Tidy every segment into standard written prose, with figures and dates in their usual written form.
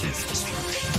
massive destruction.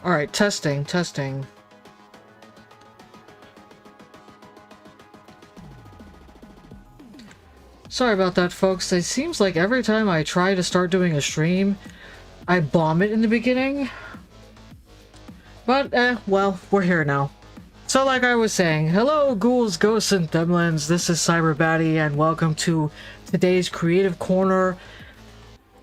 Alright, testing. Sorry about that, folks. It seems like every time I try to start doing a stream, I bomb it in the beginning. But, well, we're here now. So like I was saying, hello Ghouls, Ghosts, and Themlins. This is CyberBattiee, and welcome to today's Creative Corner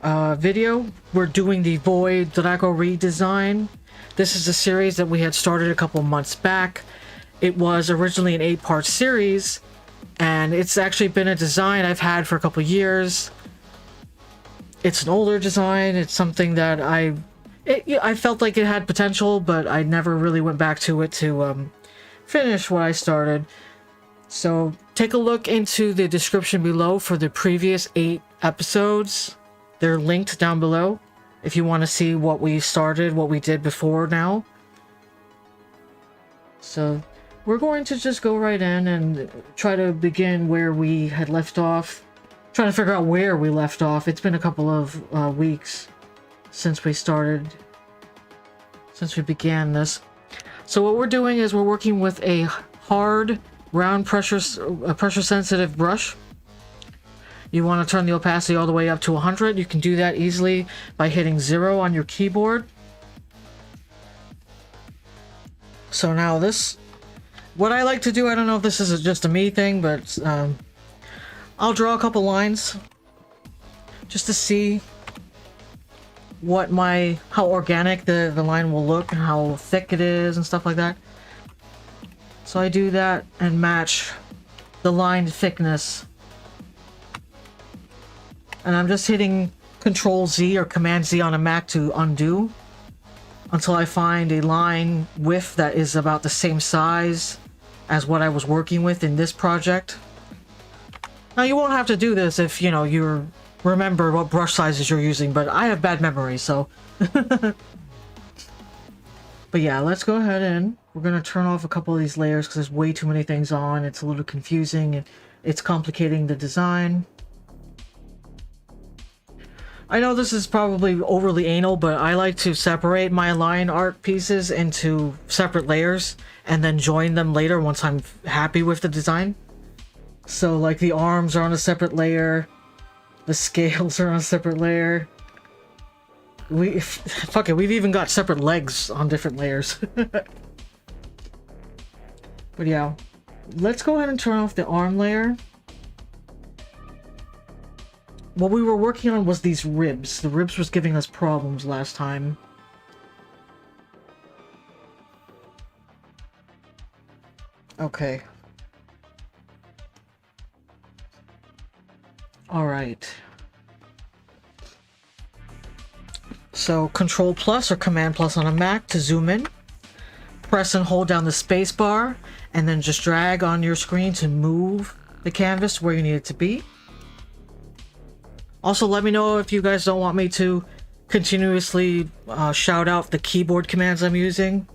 video. We're doing the Void Draako Redesign. This is a series that we had started a couple months back. It was originally an 8-part series, and it's actually been a design I've had for a couple years. It's an older design. It's something that I felt like it had potential, but I never really went back to it to finish what I started. So take a look into the description below for the previous 8 episodes. They're linked down below if you want to see what we started, what we did before now. So we're going to just go right in and try to begin where we had left off. Trying to figure out where we left off. It's been a couple of weeks since we began this. So what we're doing is we're working with a hard, round pressure sensitive brush. You want to turn the opacity all the way up to 100. You can do that easily by hitting 0 on your keyboard. So now this, what I like to do, I don't know if this is just a me thing, but I'll draw a couple lines just to see how organic the line will look and how thick it is and stuff like that. So I do that and match the line thickness. And I'm just hitting Control Z or Command Z on a Mac to undo until I find a line width that is about the same size as what I was working with in this project. Now you won't have to do this if, you know, you remember what brush sizes you're using, but I have bad memory, so... But yeah, let's go ahead and we're going to turn off a couple of these layers because there's way too many things on. It's a little confusing and it's complicating the design. I know this is probably overly anal, but I like to separate my line art pieces into separate layers and then join them later once I'm happy with the design. So like the arms are on a separate layer, the scales are on a separate layer. Fuck it, we've even got separate legs on different layers. But yeah, let's go ahead and turn off the arm layer. What we were working on was these ribs. The ribs was giving us problems last time. Okay. Alright. So Control plus or Command plus on a Mac to zoom in. Press and hold down the space bar and then just drag on your screen to move the canvas where you need it to be. Also, let me know if you guys don't want me to continuously shout out the keyboard commands I'm using.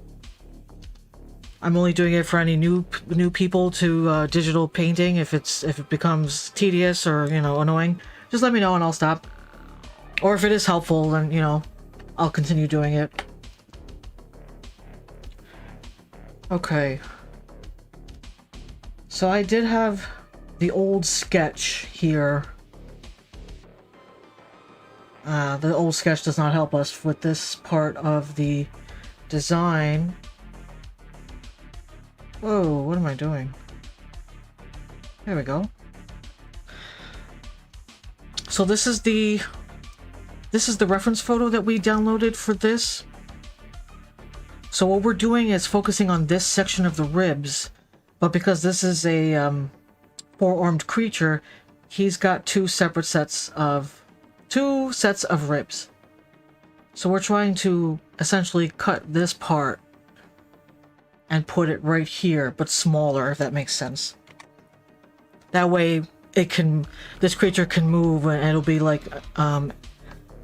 I'm only doing it for any new people to digital painting. If it becomes tedious or, you know, annoying, just let me know and I'll stop. Or if it is helpful, then, you know, I'll continue doing it. Okay. So I did have the old sketch here. The old sketch does not help us with this part of the design. Whoa, what am I doing? There we go. So this is the reference photo that we downloaded for this. So what we're doing is focusing on this section of the ribs, but because this is a four-armed creature, he's got two sets of ribs. So we're trying to essentially cut this part and put it right here, but smaller, if that makes sense. That way this creature can move and it'll be like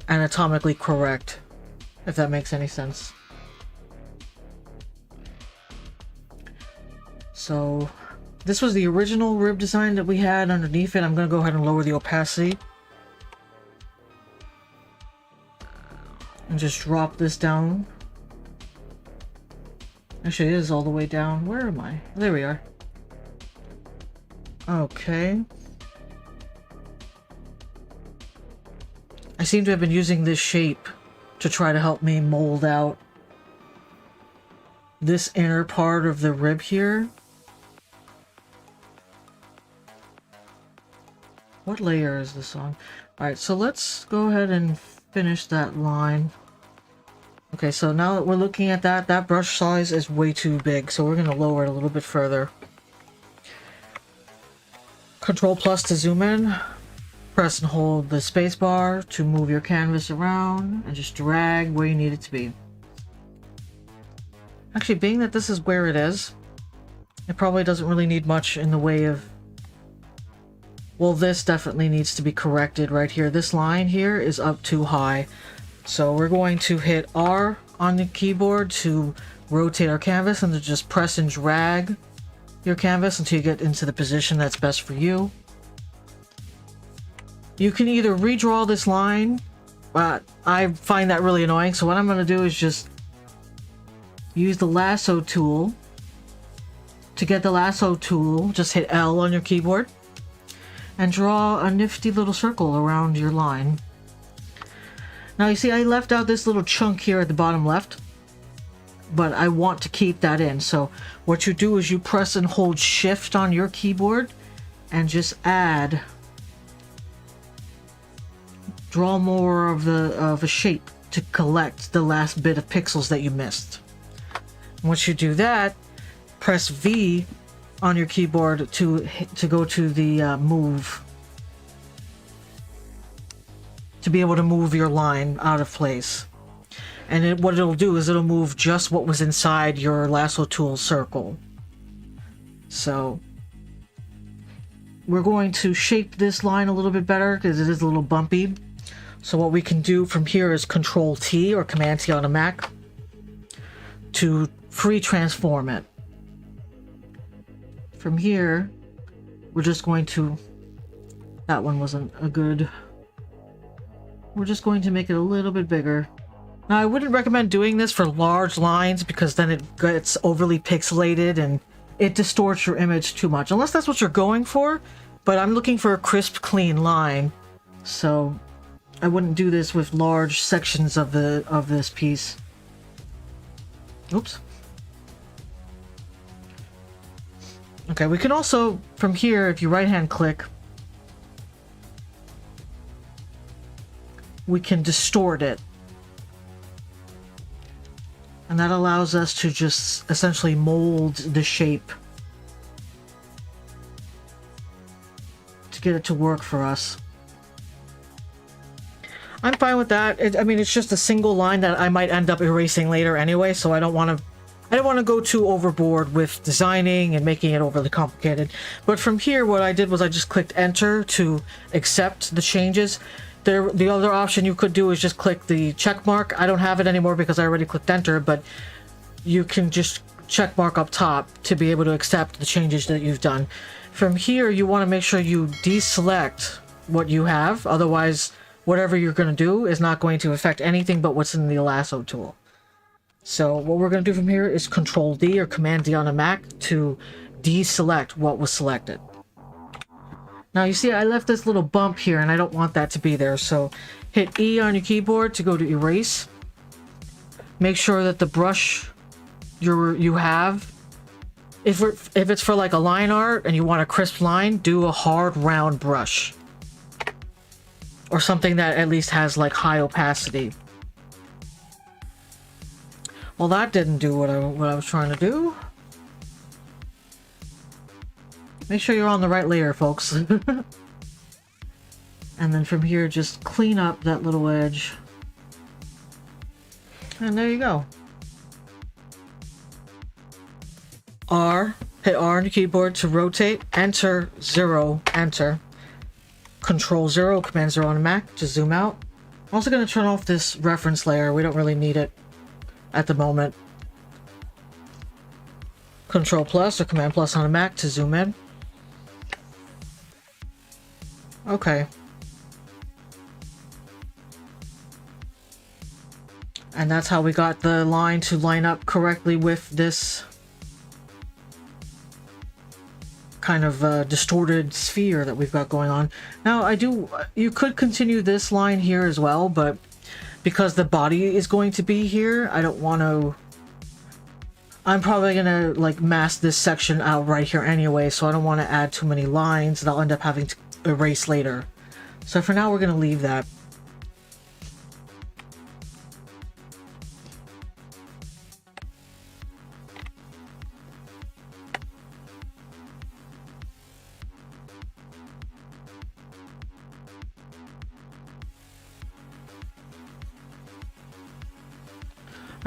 anatomically correct, if that makes any sense. So this was the original rib design that we had underneath it. I'm gonna go ahead and lower the opacity and just drop this down. Actually, it is all the way down. Where am I? There we are. Okay. I seem to have been using this shape to try to help me mold out this inner part of the rib here. What layer is this on? Alright, so let's go ahead and finish that line. Okay, so now that we're looking at that brush size is way too big, so we're going to lower it a little bit further. Control plus to zoom in. Press and hold the space bar to move your canvas around and just drag where you need it to be. Actually, being that this is where it is, it probably doesn't really need much in the way of... Well, this definitely needs to be corrected right here. This line here is up too high. So we're going to hit R on the keyboard to rotate our canvas and to just press and drag your canvas until you get into the position that's best for you. You can either redraw this line, but I find that really annoying. So what I'm going to do is just use the lasso tool. To get the lasso tool, just hit L on your keyboard and draw a nifty little circle around your line. Now you see I left out this little chunk here at the bottom left, but I want to keep that in. So what you do is you press and hold shift on your keyboard and just add draw more of a shape to collect the last bit of pixels that you missed. Once you do that, press V on your keyboard to go to the move, to be able to move your line out of place. And what it'll do is it'll move just what was inside your lasso tool circle. So we're going to shape this line a little bit better because it is a little bumpy. So what we can do from here is Control T or Command T on a Mac to free transform it. From here, we're just going to, that one wasn't a good, we're just going to make it a little bit bigger. Now, I wouldn't recommend doing this for large lines because then it gets overly pixelated and it distorts your image too much, unless that's what you're going for. But I'm looking for a crisp, clean line, so I wouldn't do this with large sections of this piece. Oops. Okay, we can also, from here, if you right-hand click, we can distort it. And that allows us to just essentially mold the shape to get it to work for us. I'm fine with that. I mean, it's just a single line that I might end up erasing later anyway, so I don't want to go too overboard with designing and making it overly complicated. But from here, what I did was I just clicked Enter to accept the changes. The other option you could do is just click the check mark. I don't have it anymore because I already clicked Enter, but you can just check mark up top to be able to accept the changes that you've done. From here, you want to make sure you deselect what you have. Otherwise, whatever you're going to do is not going to affect anything but what's in the lasso tool. So what we're going to do from here is Control D or Command D on a Mac to deselect what was selected. Now you see I left this little bump here and I don't want that to be there, so hit E on your keyboard to go to erase. Make sure that the brush you have, if it's for like a line art and you want a crisp line, do a hard round brush. Or something that at least has like high opacity. Well, that didn't do what I was trying to do. Make sure you're on the right layer, folks. And then from here, just clean up that little edge. And there you go. Hit R on your keyboard to rotate. Enter 0, enter. Control 0, Command 0 on a Mac to zoom out. I'm also going to turn off this reference layer. We don't really need it at the moment. Control plus or Command plus on a Mac to zoom in. Okay. And that's how we got the line to line up correctly with this kind of distorted sphere that we've got going on. Now, you could continue this line here as well, but because the body is going to be here, I don't want to... I'm probably going to like mask this section out right here anyway, so I don't want to add too many lines that I'll end up having to erase later. So for now, we're going to leave that.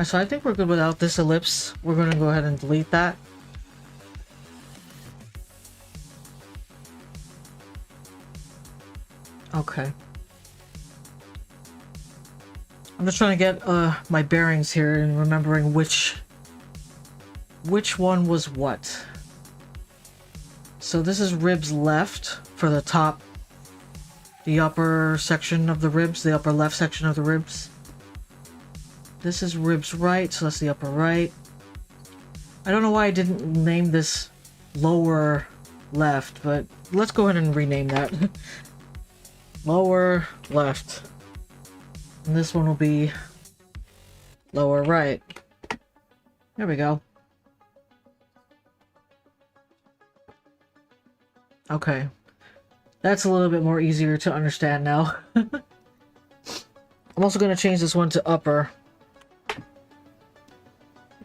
So I think we're good without this ellipse. We're going to go ahead and delete that. Okay. I'm just trying to get my bearings here and remembering which one was what. So this is ribs left for the top, the upper section of the ribs, the upper left section of the ribs. This is ribs right, so that's the upper right. I don't know why I didn't name this lower left, but let's go ahead and rename that. Lower left. And this one will be lower right. There we go. Okay. That's a little bit more easier to understand now. I'm also going to change this one to upper.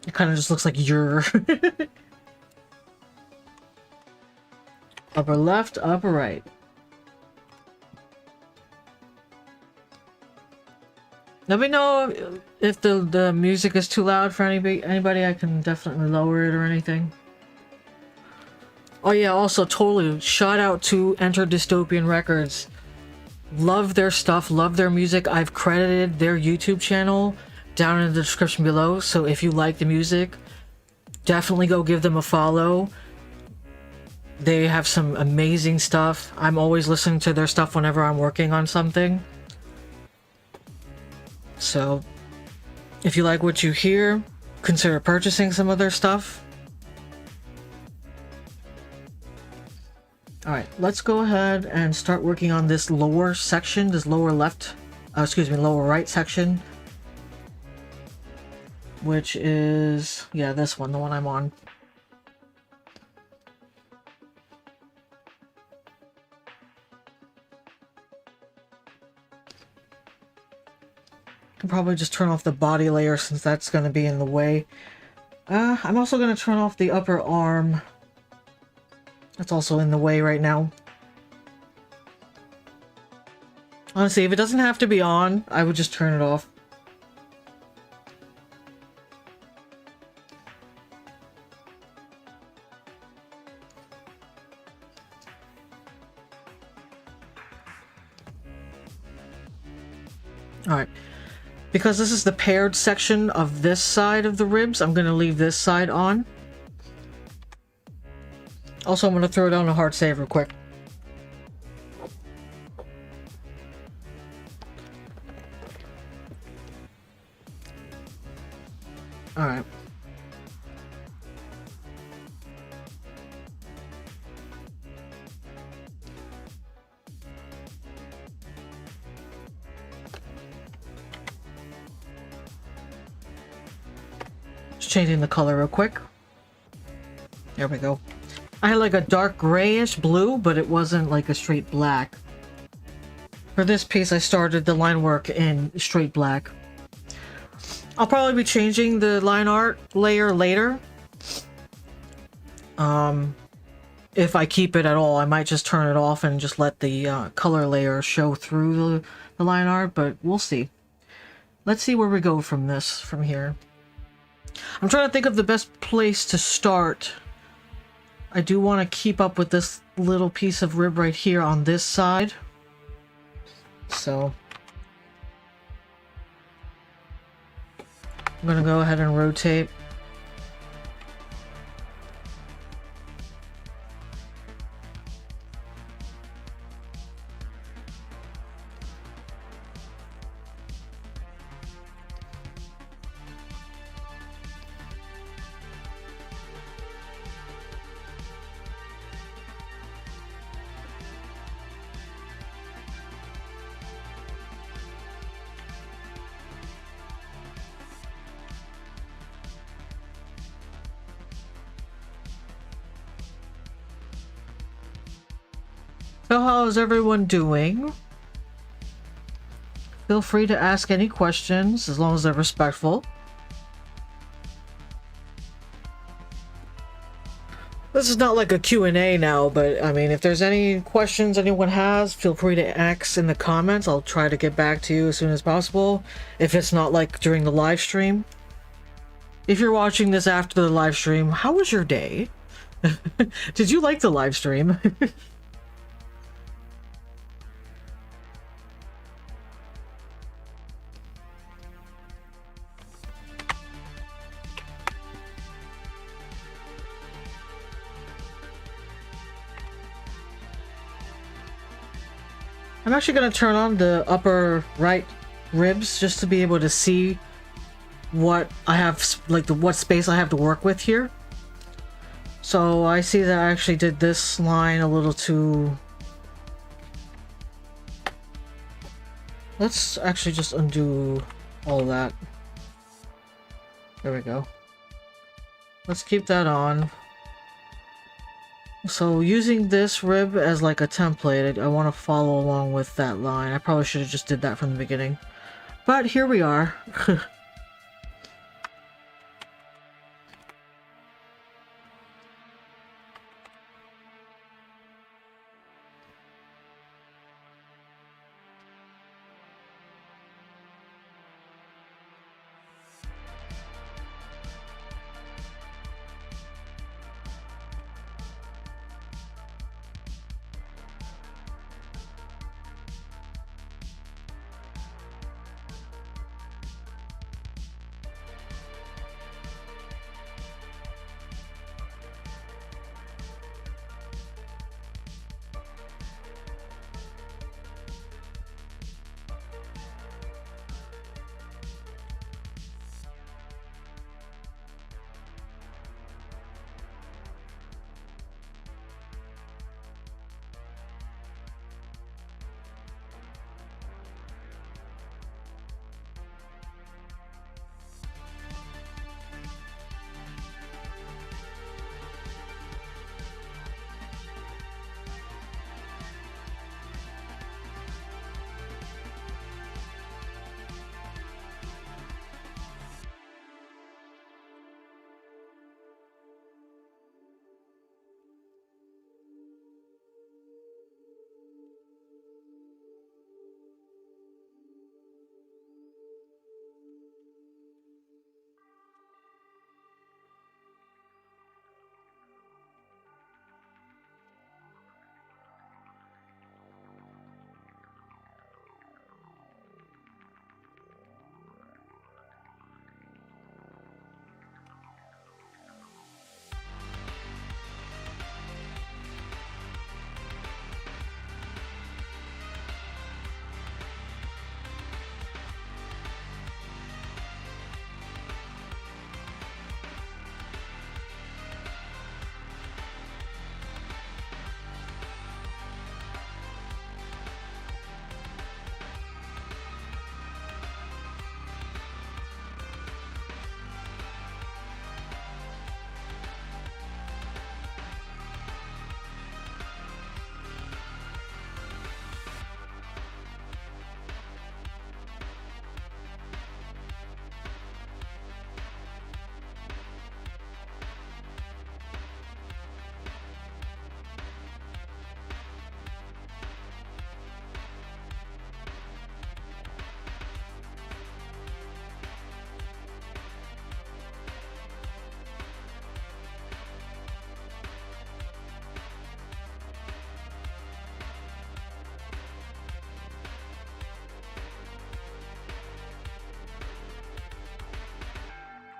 It kind of just looks like your upper left, upper right. Let me know if the music is too loud for anybody. I can definitely lower it or anything. Oh yeah, also totally shout out to Enter Dystopian Records. Love their stuff, love their music. I've credited their YouTube channel down in the description below, so if you like the music, definitely go give them a follow. They have some amazing stuff. I'm always listening to their stuff whenever I'm working on something. So, if you like what you hear, consider purchasing some of their stuff. Alright, let's go ahead and start working on this lower section, this lower left, lower right section. Which is, yeah, this one, the one I'm on. Can probably just turn off the body layer since that's going to be in the way. I'm also going to turn off the upper arm. That's also in the way right now. Honestly, if it doesn't have to be on, I would just turn it off. Alright. Because this is the paired section of this side of the ribs, I'm going to leave this side on. Also, I'm going to throw down a hard save real quick. Alright. Just changing the color real quick. There we go. I had like a dark grayish blue, but it wasn't like a straight black. For this piece, I started the line work in straight black. I'll probably be changing the line art layer later. If I keep it at all, I might just turn it off and just let the color layer show through the line art, but we'll see. Let's see where we go from here. I'm trying to think of the best place to start. I do want to keep up with this little piece of rib right here on this side. So I'm going to go ahead and rotate. So how's everyone doing? Feel free to ask any questions as long as they're respectful. This is not like a Q&A now, but I mean, if there's any questions anyone has, feel free to ask in the comments. I'll try to get back to you as soon as possible. If it's not like during the live stream. If you're watching this after the live stream, how was your day? Did you like the live stream? I'm actually going to turn on the upper right ribs just to be able to see what I have, like what space I have to work with here. So I see that I actually did this line a little too... Let's actually just undo all that. There we go. Let's keep that on. So using this rib as like a template, I want to follow along with that line. I probably should have just did that from the beginning. But here we are.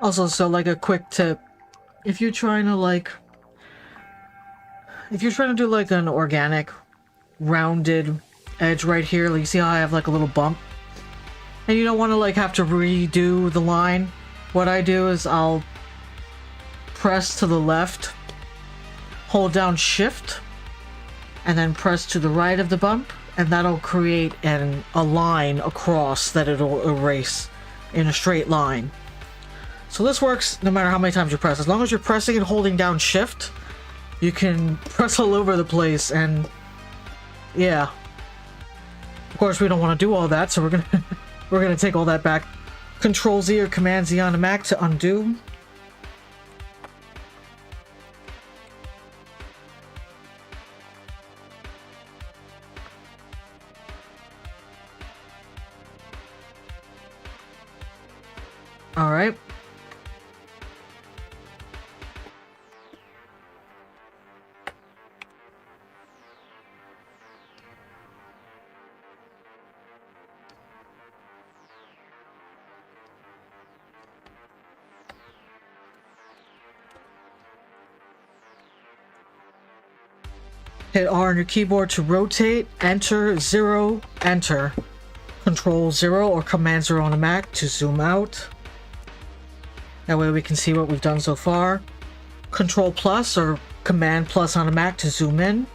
Also, so like a quick tip, if you're trying to do like an organic rounded edge right here, like you see how I have like a little bump, and you don't want to like have to redo the line, what I do is I'll press to the left, hold down shift, and then press to the right of the bump, and that'll create a line across that it'll erase in a straight line. So this works no matter how many times you press. As long as you're pressing and holding down shift, you can press all over the place, and yeah. Of course, we don't want to do all that, so we're gonna take all that back. Control Z or Command Z on the Mac to undo. All right. Hit R on your keyboard to rotate, enter, 0, enter. Control 0 or Command 0 on the Mac to zoom out. That way we can see what we've done so far. Control plus or Command plus on the Mac to zoom in.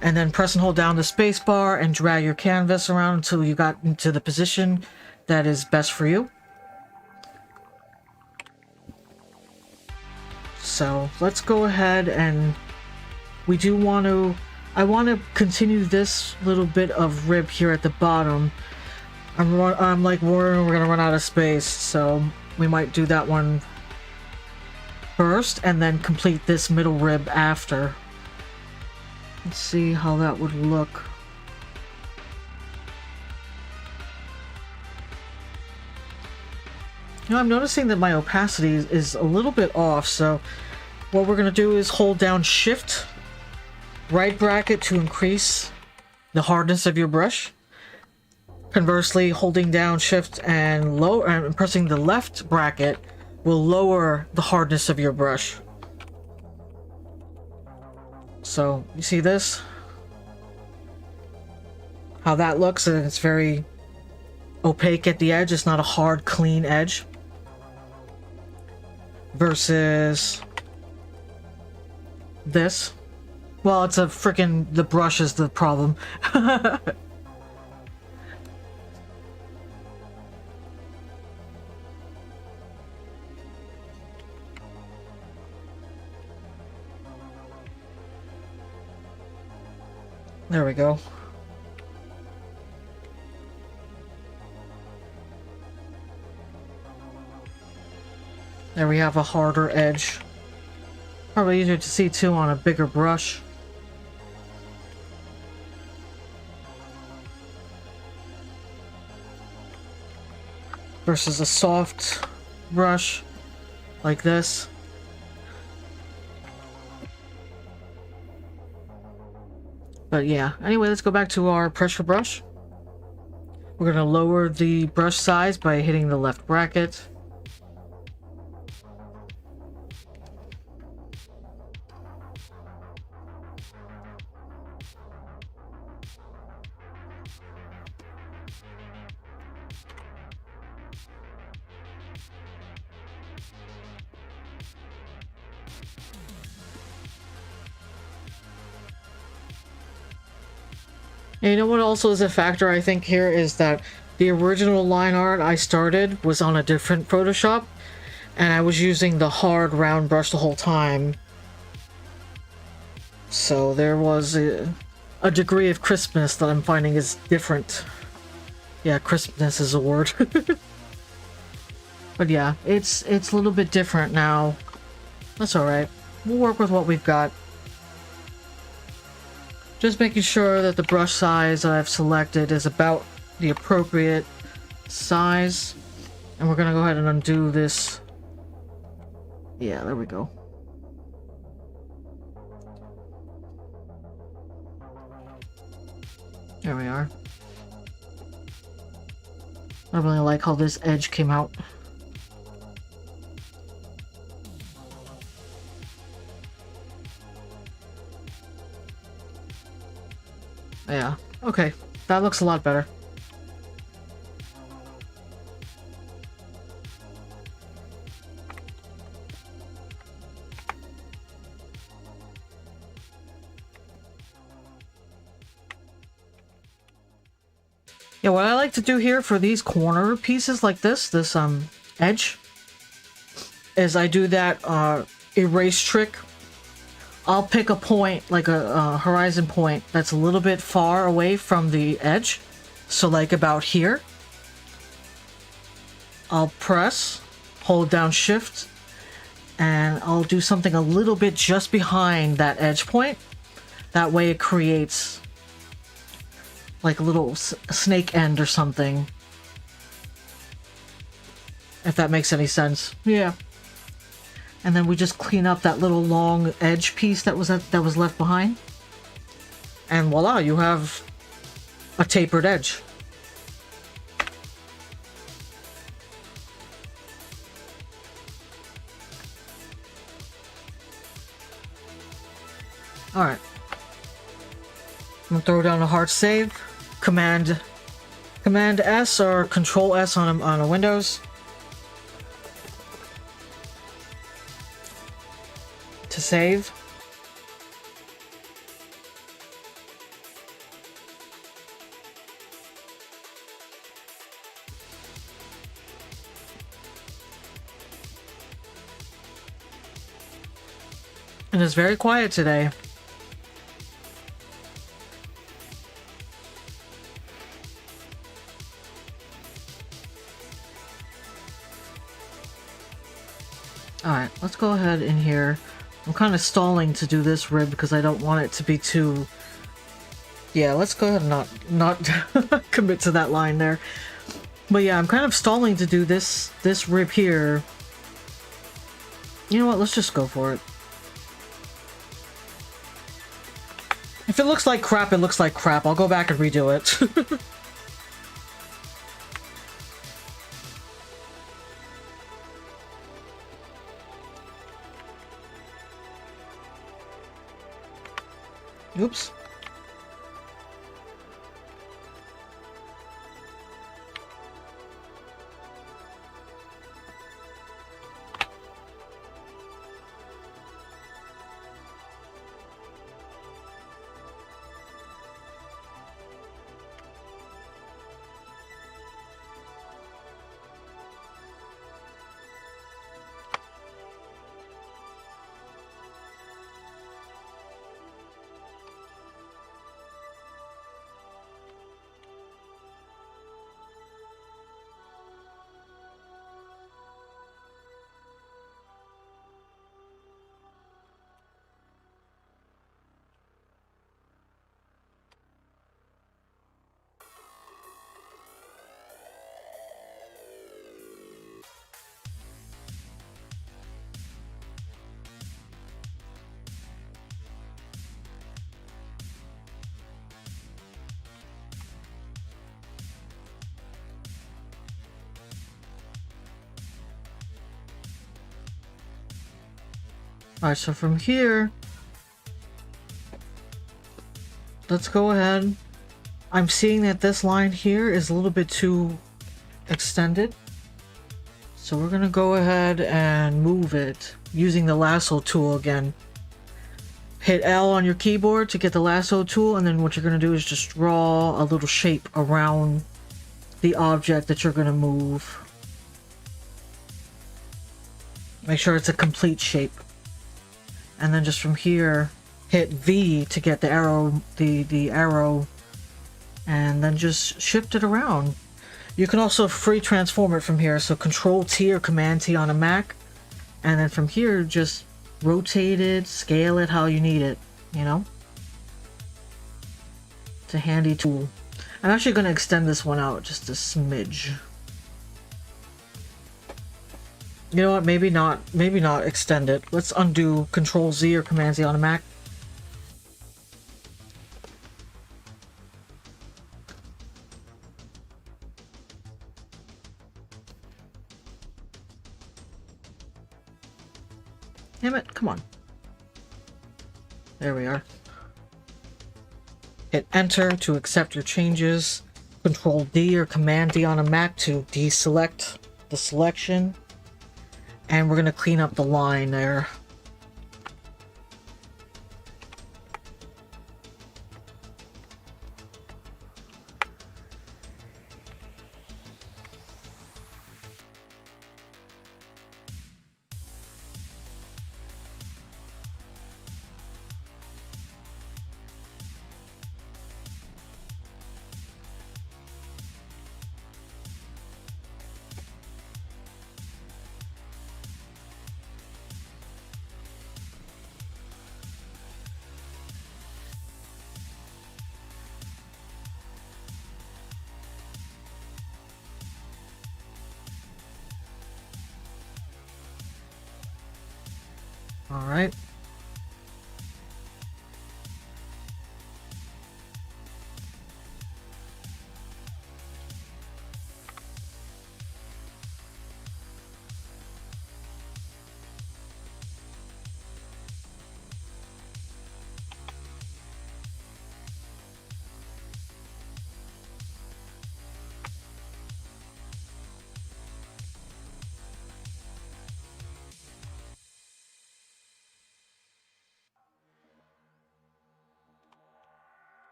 And then press and hold down the space bar and drag your canvas around until you got into the position that is best for you. So let's go ahead and I want to continue this little bit of rib here at the bottom. I'm like worried we're gonna run out of space, so we might do that one first and then complete this middle rib after. Let's see how that would look. You know, I'm noticing that my opacity is a little bit off, so what we're going to do is hold down Shift, right bracket to increase the hardness of your brush. Conversely, holding down Shift and pressing the left bracket will lower the hardness of your brush. So, you see this? How that looks, and it's very opaque at the edge. It's not a hard, clean edge. Versus this. Well, it's a freaking... the brush is the problem. There we go. There we have a harder edge. Probably easier to see too on a bigger brush. Versus a soft brush like this. But yeah, anyway, let's go back to our pressure brush. We're going to lower the brush size by hitting the left bracket. And you know what also is a factor I think here is that the original line art I started was on a different Photoshop, and I was using the hard round brush the whole time. So there was a degree of crispness that I'm finding is different. Yeah, crispness is a word. But yeah, it's a little bit different now. That's alright. We'll work with what we've got. Just making sure that the brush size that I've selected is about the appropriate size. And we're gonna go ahead and undo this. Yeah, there we go. There we are. I really like how this edge came out. Yeah, okay. That looks a lot better. Yeah, what I like to do here for these corner pieces like this edge, is I do that erase trick. I'll pick a point, like a horizon point, that's a little bit far away from the edge. So like about here. I'll press, hold down Shift, and I'll do something a little bit just behind that edge point. That way it creates like a little snake end or something. If that makes any sense. Yeah. And then we just clean up that little long edge piece that was left behind. And voila, you have a tapered edge. Alright. I'm gonna throw down a hard save. Command S or Control S on a Windows. To save. And it's very quiet today. Alright, let's go ahead in here. I'm kind of stalling to do this rib because I don't want it to be too... Yeah, let's go ahead and not commit to that line there. But yeah, I'm kind of stalling to do this rib here. You know what, let's just go for it. If it looks like crap, it looks like crap. I'll go back and redo it. Oops. Alright, so from here, let's go ahead. I'm seeing that this line here is a little bit too extended. So we're gonna go ahead and move it using the lasso tool again. Hit L on your keyboard to get the lasso tool, and then what you're gonna do is just draw a little shape around the object that you're gonna move. Make sure it's a complete shape. And then just from here, hit V to get the arrow, the arrow, and then just shift it around. You can also free transform it from here, so Control T or Command T on a Mac, and then from here just rotate it, scale it how you need it, you know? It's a handy tool. I'm actually going to extend this one out just a smidge. You know what, maybe not extend it. Let's undo Control Z or Command Z on a Mac. Damn it, come on. There we are. Hit Enter to accept your changes. Control D or Command D on a Mac to deselect the selection. And we're going to clean up the line there. All right.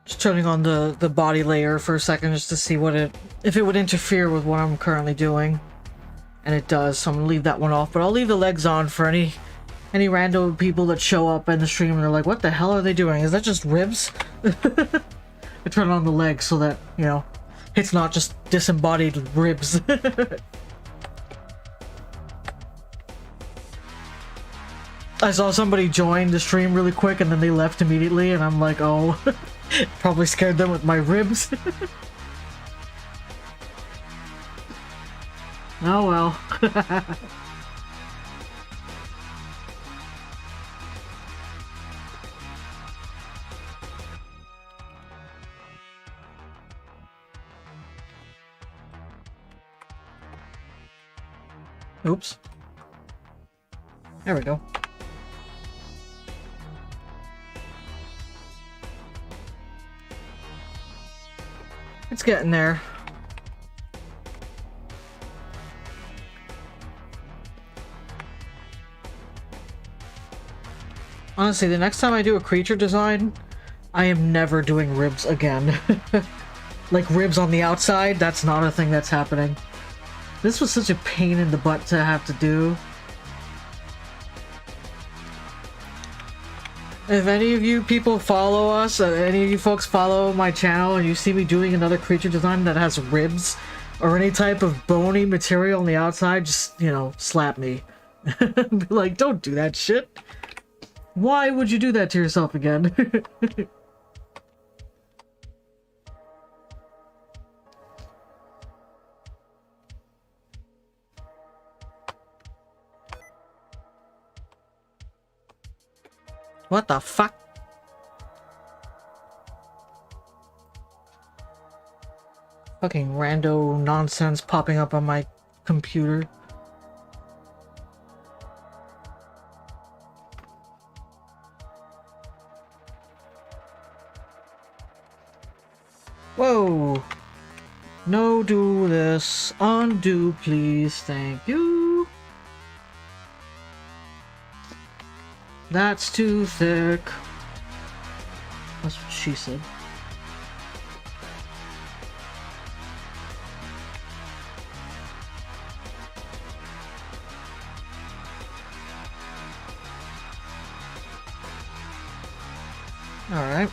Just turning on the body layer for a second just to see what if it would interfere with what I'm currently doing. And it does, so I'm gonna leave that one off, but I'll leave the legs on for any random people that show up in the stream and they're like, what the hell are they doing? Is that just ribs? I turn on the legs so that, you know, it's not just disembodied ribs. I saw somebody join the stream really quick and then they left immediately and I'm like, oh, probably scared them with my ribs. Oh well. Oops. There we go. It's getting there. Honestly, the next time I do a creature design, I am never doing ribs again. Like ribs on the outside, that's not a thing that's happening. This was such a pain in the butt to have to do. If any of you people follow us, any of you folks follow my channel and you see me doing another creature design that has ribs or any type of bony material on the outside, just, you know, slap me. Be like, don't do that shit. Why would you do that to yourself again? What the fuck? Fucking rando nonsense popping up on my computer. Whoa! No, do this. Undo, please. Thank you. That's too thick. That's what she said. All right.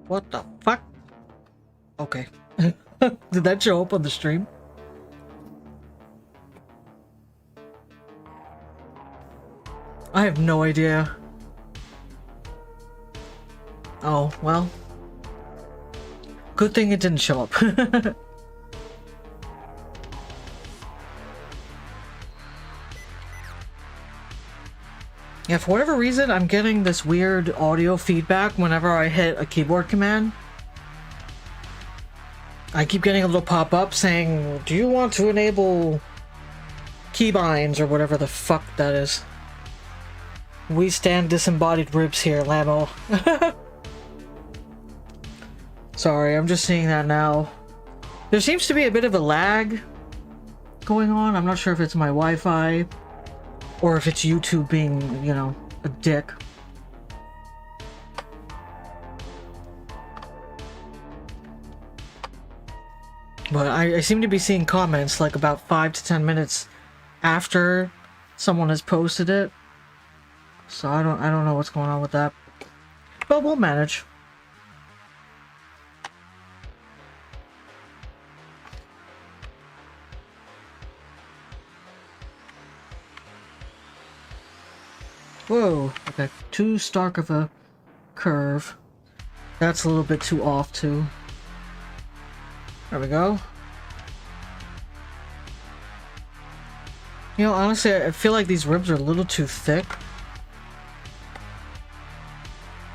What the fuck? Okay. Did that show up on the stream? I have no idea. Oh, well. Good thing it didn't show up. Yeah, for whatever reason, I'm getting this weird audio feedback whenever I hit a keyboard command. I keep getting a little pop-up saying, do you want to enable keybinds or whatever the fuck that is? We stand disembodied ribs here, Lamo. Sorry, I'm just seeing that now. There seems to be a bit of a lag going on. I'm not sure if it's my Wi-Fi Or if it's YouTube being, you know, a dick. But I seem to be seeing comments like about 5 to 10 minutes after someone has posted it. So I don't know what's going on with that. But we'll manage. Whoa, okay, too stark of a curve. That's a little bit too off too. There we go. You know, honestly, I feel like these ribs are a little too thick.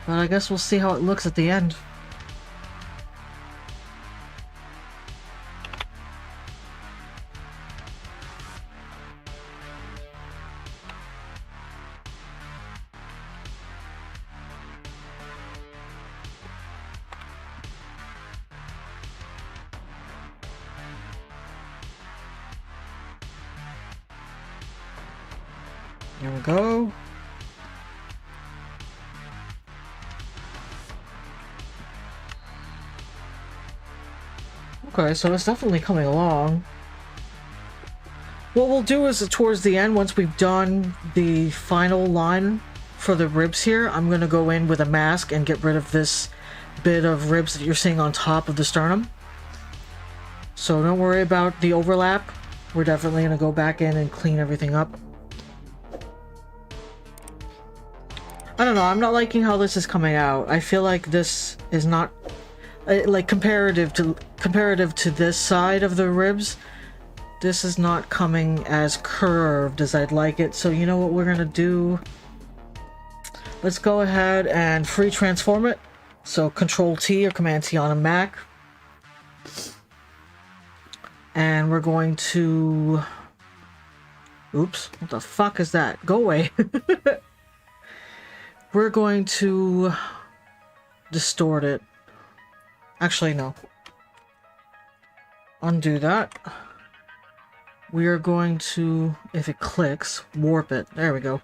But I guess we'll see how it looks at the end. Here we go. Okay, so it's definitely coming along. What we'll do is towards the end, once we've done the final line for the ribs here, I'm going to go in with a mask and get rid of this bit of ribs that you're seeing on top of the sternum. So don't worry about the overlap. We're definitely going to go back in and clean everything up. I don't know, I'm not liking how this is coming out. I feel like this is not like comparative to this side of the ribs. This is not coming as curved as I'd like it. So you know what we're gonna do? Let's go ahead and free transform it. So Control T or Command T on a Mac. And we're going to... Oops, what the fuck is that? Go away. We're going to distort it. Actually, no. Undo that. We are going to, if it clicks, warp it. There we go.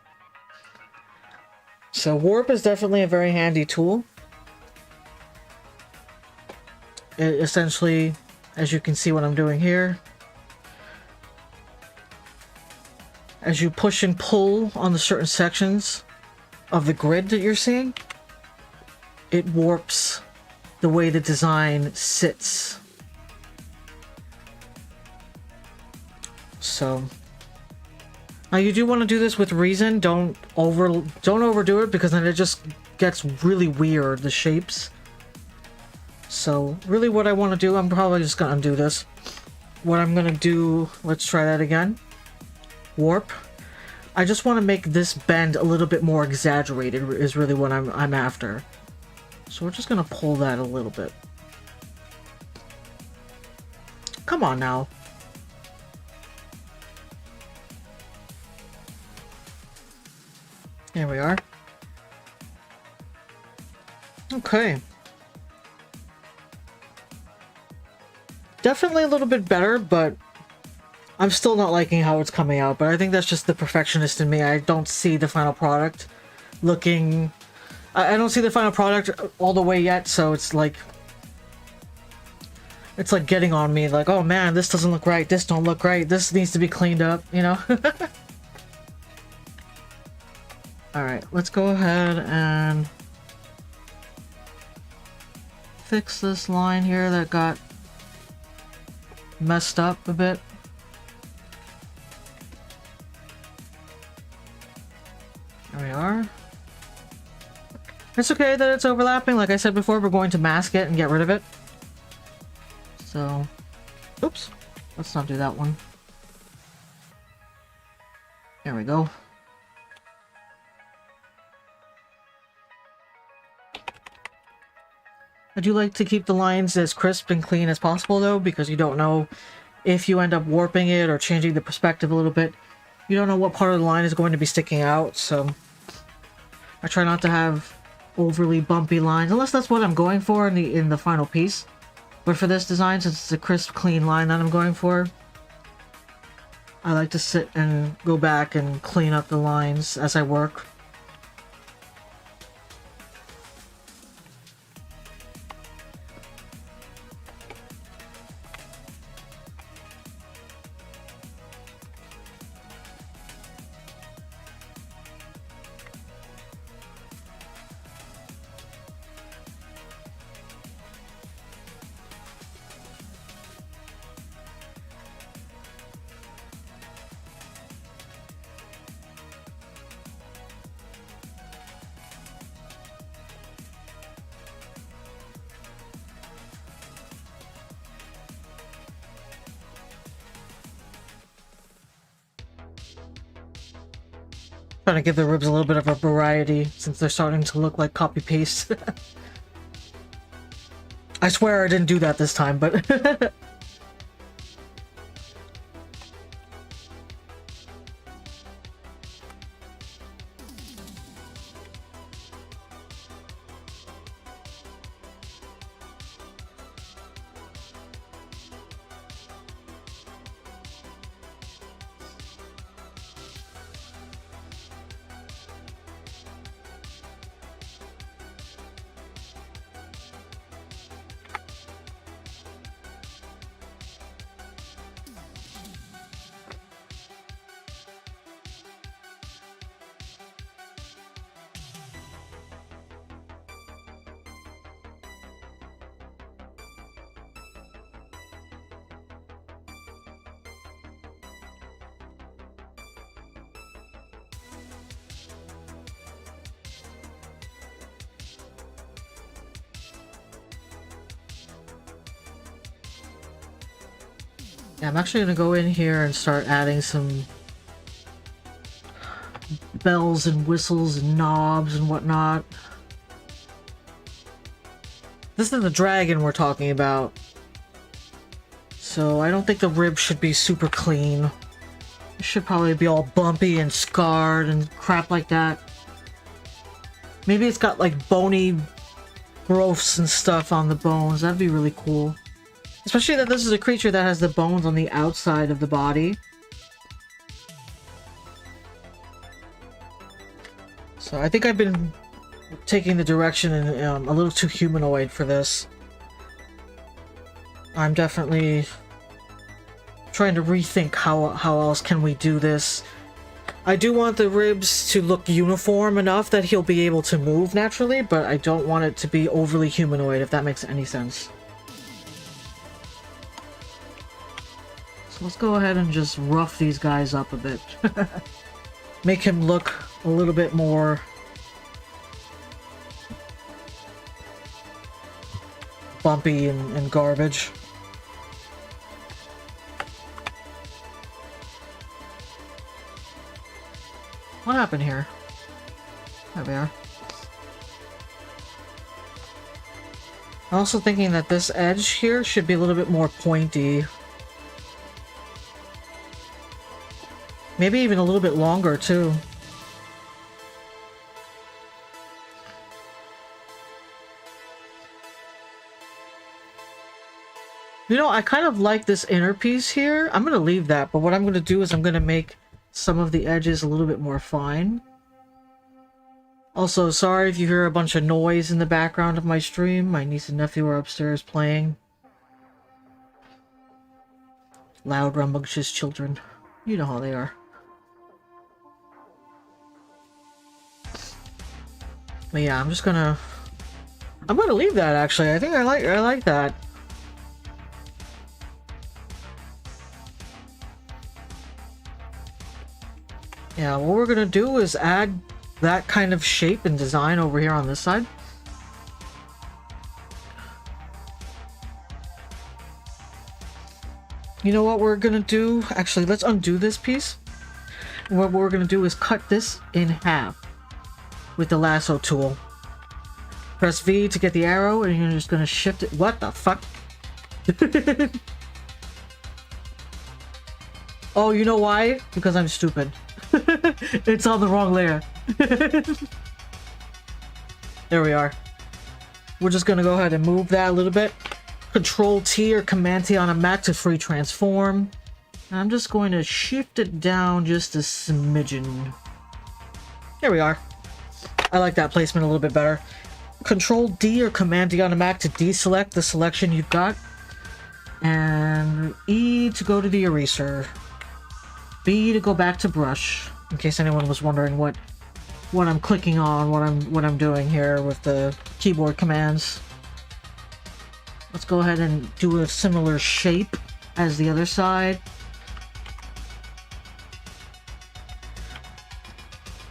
So warp is definitely a very handy tool. It essentially, as you can see what I'm doing here, as you push and pull on the certain sections of the grid that you're seeing, it warps the way the design sits. So now you do want to do this with reason. Don't overdo it, because then it just gets really weird, the shapes. So really what I want to do, I'm probably just gonna undo this. What I'm gonna do, let's try that again. Warp. I just want to make this bend a little bit more exaggerated is really what I'm after. So we're just gonna pull that a little bit. Come on now. Here we are. Okay. Definitely a little bit better, but I'm still not liking how it's coming out, but I think that's just the perfectionist in me. I don't see the final product looking... I don't see the final product all the way yet, so it's like getting on me, like, oh man, this doesn't look right, this don't look right, this needs to be cleaned up, you know? Alright, let's go ahead and fix this line here that got messed up a bit. There we are. It's okay that it's overlapping. Like I said before, we're going to mask it and get rid of it. So, oops. Let's not do that one. There we go. I do like to keep the lines as crisp and clean as possible though, because you don't know if you end up warping it or changing the perspective a little bit. You don't know what part of the line is going to be sticking out, so I try not to have overly bumpy lines, unless that's what I'm going for in the final piece. But for this design, since it's a crisp, clean line that I'm going for, I like to sit and go back and clean up the lines as I work. Trying to give the ribs a little bit of a variety since they're starting to look like copy paste. I swear I didn't do that this time, but yeah, I'm actually gonna go in here and start adding some bells and whistles and knobs and whatnot. This is the dragon we're talking about. So I don't think the rib should be super clean. It should probably be all bumpy and scarred and crap like that. Maybe it's got like bony growths and stuff on the bones. That'd be really cool. Especially that this is a creature that has the bones on the outside of the body. So I think I've been taking the direction and a little too humanoid for this. I'm definitely trying to rethink how else can we do this. I do want the ribs to look uniform enough that he'll be able to move naturally, but I don't want it to be overly humanoid, if that makes any sense. So let's go ahead and just rough these guys up a bit. Make him look a little bit more bumpy and garbage. What happened here? There we are. I'm also thinking that this edge here should be a little bit more pointy. Maybe even a little bit longer too. You know, I kind of like this inner piece here. I'm going to leave that, but what I'm going to do is I'm going to make some of the edges a little bit more fine. Also, sorry if you hear a bunch of noise in the background of my stream. My niece and nephew are upstairs playing. Loud, rambunctious children. You know how they are. But yeah, I'm gonna leave that actually. I think I like that. Yeah, what we're gonna do is add that kind of shape and design over here on this side. You know what we're gonna do? Actually, let's undo this piece. What we're gonna do is cut this in half with the lasso tool. Press V to get the arrow, and you're just gonna shift it. What the fuck? Oh, you know why? Because I'm stupid. It's on the wrong layer. There we are. We're just gonna go ahead and move that a little bit. Control T or Command T on a Mac to free transform. I'm just going to shift it down just a smidgen. Here we are. I like that placement a little bit better. Control D or Command D on the Mac to deselect the selection you've got. And E to go to the eraser. B to go back to brush. In case anyone was wondering what I'm clicking on, what I'm doing here with the keyboard commands. Let's go ahead and do a similar shape as the other side.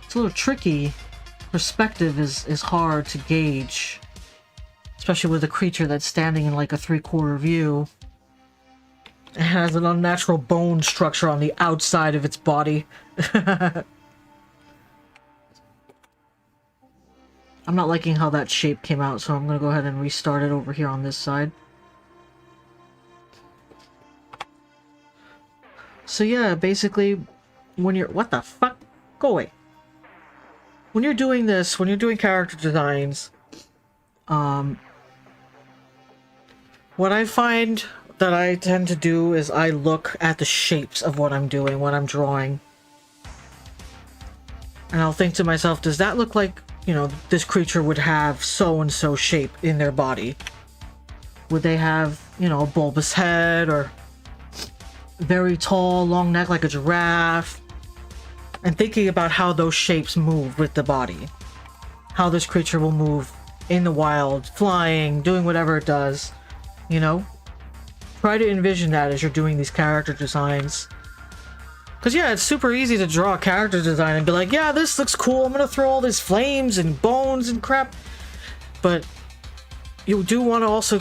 It's a little tricky. Perspective is hard to gauge, especially with a creature that's standing in like a 3/4 view. It has an unnatural bone structure on the outside of its body. I'm not liking how that shape came out, so I'm gonna go ahead and restart it over here on this side. So yeah, basically, when you're— what the fuck? Go away. When you're doing this, when you're doing character designs, what I find that I tend to do is I look at the shapes of what I'm doing, what I'm drawing. And I'll think to myself, does that look like, you know, this creature would have so-and-so shape in their body? Would they have, you know, a bulbous head or very tall, long neck like a giraffe? And thinking about how those shapes move with the body. How this creature will move in the wild, flying, doing whatever it does, you know? Try to envision that as you're doing these character designs. Because yeah, it's super easy to draw a character design and be like, yeah, this looks cool, I'm gonna throw all these flames and bones and crap. But you do want to also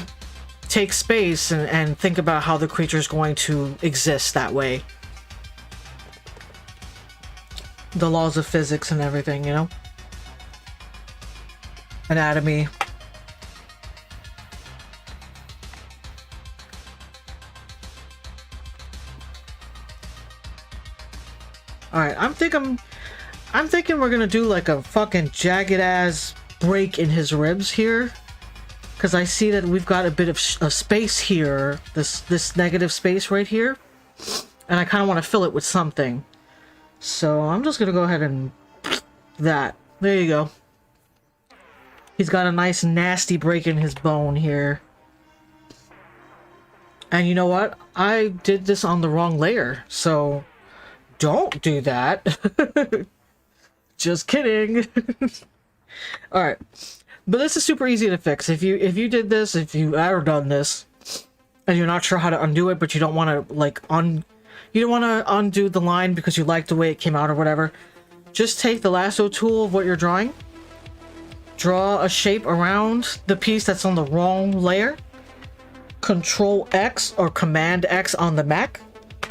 take space and think about how the creature is going to exist that way. The laws of physics and everything, you know? Anatomy. Alright, I'm thinking we're gonna do like a fucking jagged ass break in his ribs here. Because I see that we've got a bit of space here, this negative space right here. And I kind of want to fill it with something. So I'm just gonna go ahead and that. There you go. He's got a nice nasty break in his bone here. And you know what? I did this on the wrong layer, so don't do that. Just kidding. Alright. But this is super easy to fix. If you did this, if you ever done this, and you're not sure how to undo it, but you don't want to like you don't want to undo the line because you like the way it came out or whatever. Just take the lasso tool of what you're drawing. Draw a shape around the piece that's on the wrong layer. Control X or Command X on the Mac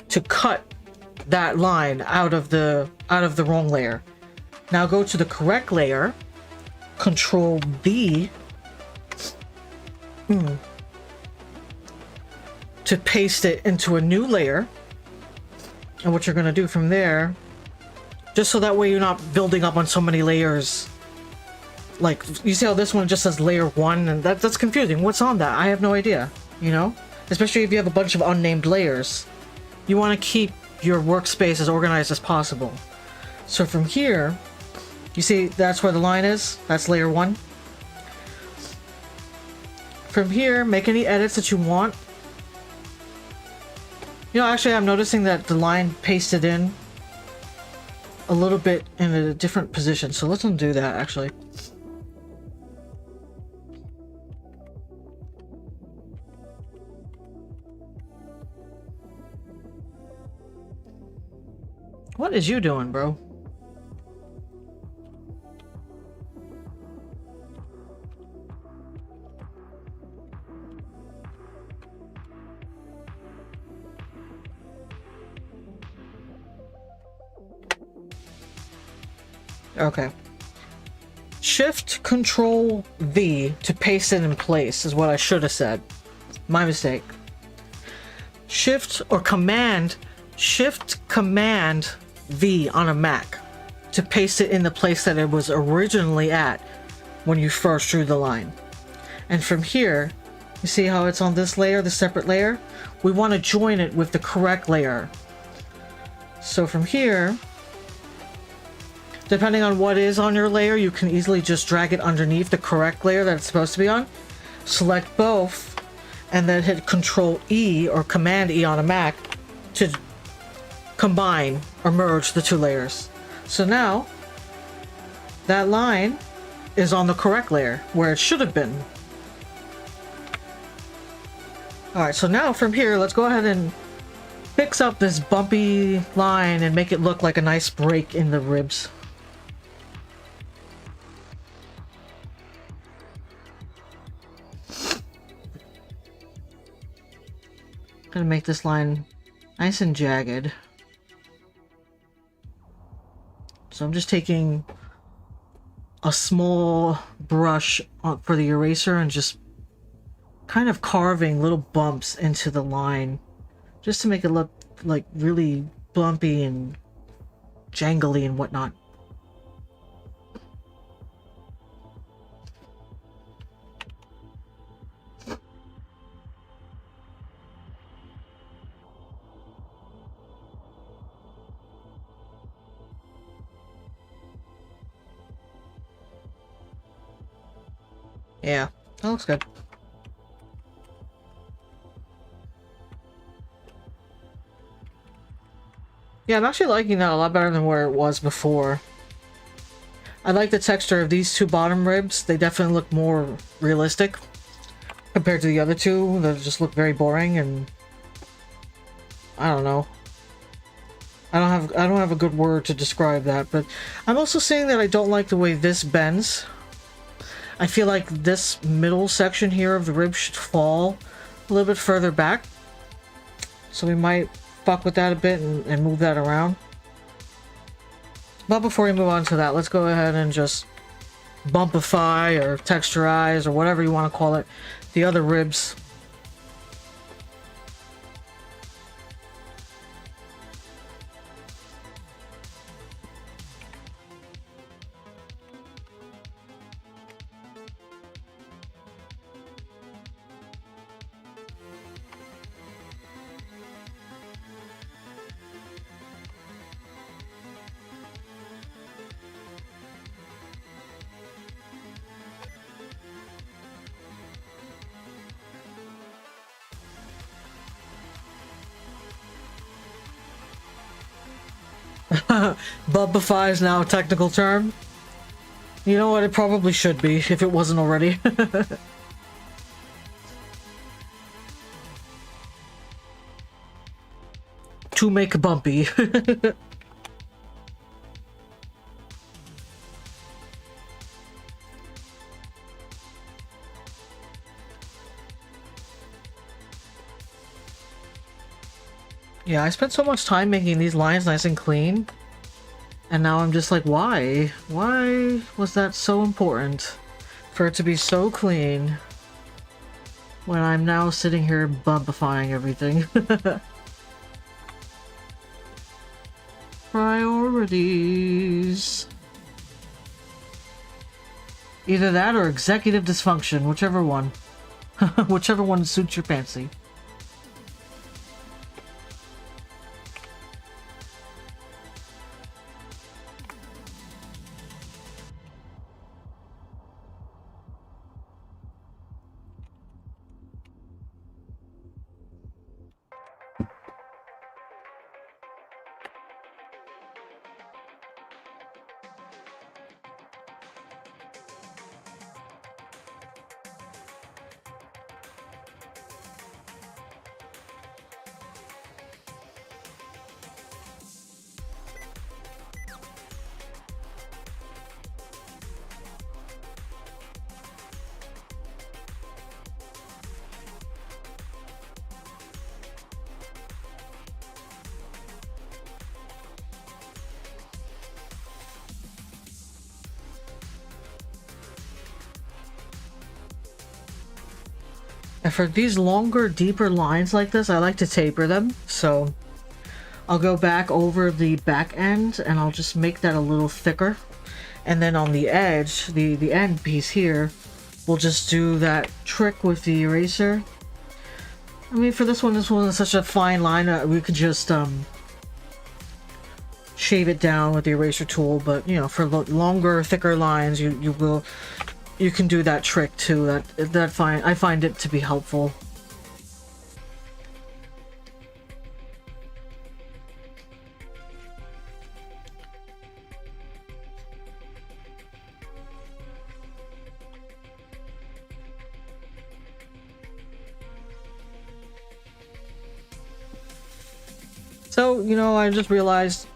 to cut that line out of the wrong layer. Now go to the correct layer. Control V to paste it into a new layer. And what you're going to do from there, just so that way you're not building up on so many layers. Like, you see how this one just says layer 1, and that's confusing. What's on that? I have no idea, you know? Especially if you have a bunch of unnamed layers. You want to keep your workspace as organized as possible. So from here, you see that's where the line is? That's layer 1. From here, make any edits that you want. You know, actually, I'm noticing that the line pasted in a little bit in a different position, so let's undo that, actually. What is you doing, bro? Okay. Shift Control V to paste it in place is what I should have said. My mistake. Shift or Command V on a Mac to paste it in the place that it was originally at when you first drew the line. And from here, you see how it's on this layer, the separate layer? We want to join it with the correct layer. So from here, depending on what is on your layer, you can easily just drag it underneath the correct layer that it's supposed to be on. Select both, and then hit Control E or Command E on a Mac to combine or merge the two layers. So now, that line is on the correct layer, where it should have been. Alright, so now from here, let's go ahead and fix up this bumpy line and make it look like a nice break in the ribs. Gonna make this line nice and jagged. So I'm just taking a small brush for the eraser and just kind of carving little bumps into the line just to make it look like really bumpy and jangly and whatnot. Yeah, that looks good. Yeah, I'm actually liking that a lot better than where it was before. I like the texture of these two bottom ribs. They definitely look more realistic compared to the other two that just look very boring, and I don't know. I don't have a good word to describe that, but I'm also saying that I don't like the way this bends. I feel like this middle section here of the rib should fall a little bit further back. So we might fuck with that a bit and move that around. But before we move on to that, let's go ahead and just bumpify or texturize or whatever you want to call it, the other ribs. Bumpify is now a technical term. You know what? It probably should be, if it wasn't already. To make bumpy. Yeah, I spent so much time making these lines nice and clean. And now I'm just like, why? Why was that so important? For it to be so clean. When I'm now sitting here bumpifying everything. Priorities. Either that or executive dysfunction, whichever one. Whichever one suits your fancy. And for these longer, deeper lines like this, I like to taper them. So I'll go back over the back end and I'll just make that a little thicker. And then on the edge, the end piece here, we'll just do that trick with the eraser. I mean, for this one is such a fine line, we could just shave it down with the eraser tool, but you know, for longer, thicker lines, you can do that trick too. I find it to be helpful. So, you know, I just realized,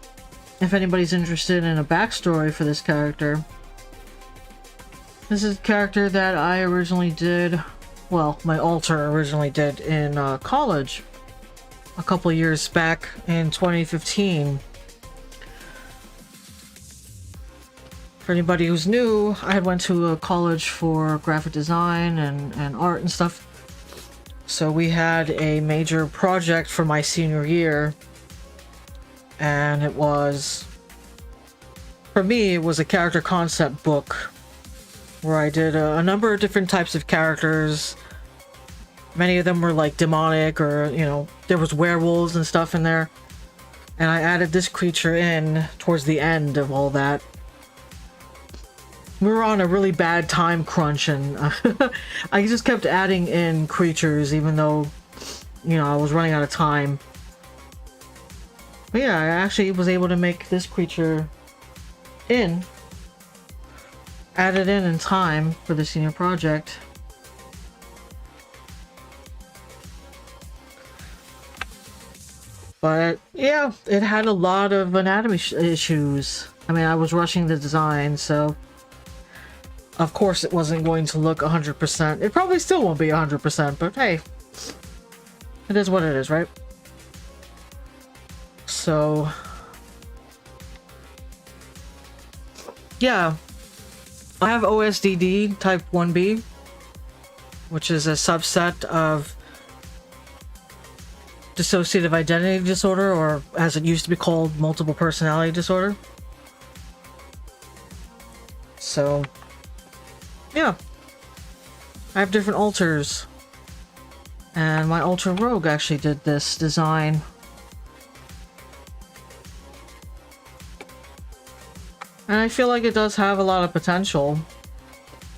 if anybody's interested in a backstory for this character, this is a character that I originally did, well, my alter originally did in college a couple years back in 2015. For anybody who's new, I had went to a college for graphic design and art and stuff. So we had a major project for my senior year. And it was, for me, it was a character concept book where I did a number of different types of characters. Many of them were like demonic, or, you know, there was werewolves and stuff in there. And I added this creature in towards the end of all that. We were on a really bad time crunch, and I just kept adding in creatures even though, you know, I was running out of time. But yeah, I actually was able to make this creature added in time for the senior project. But yeah, it had a lot of anatomy issues. I mean, I was rushing the design, so of course it wasn't going to look 100%. It probably still won't be 100%, but hey, it is what it is, right? So yeah, I have OSDD type 1B, which is a subset of dissociative identity disorder, or as it used to be called, multiple personality disorder. So yeah, I have different alters, and my alter rogue actually did this design. And I feel like it does have a lot of potential.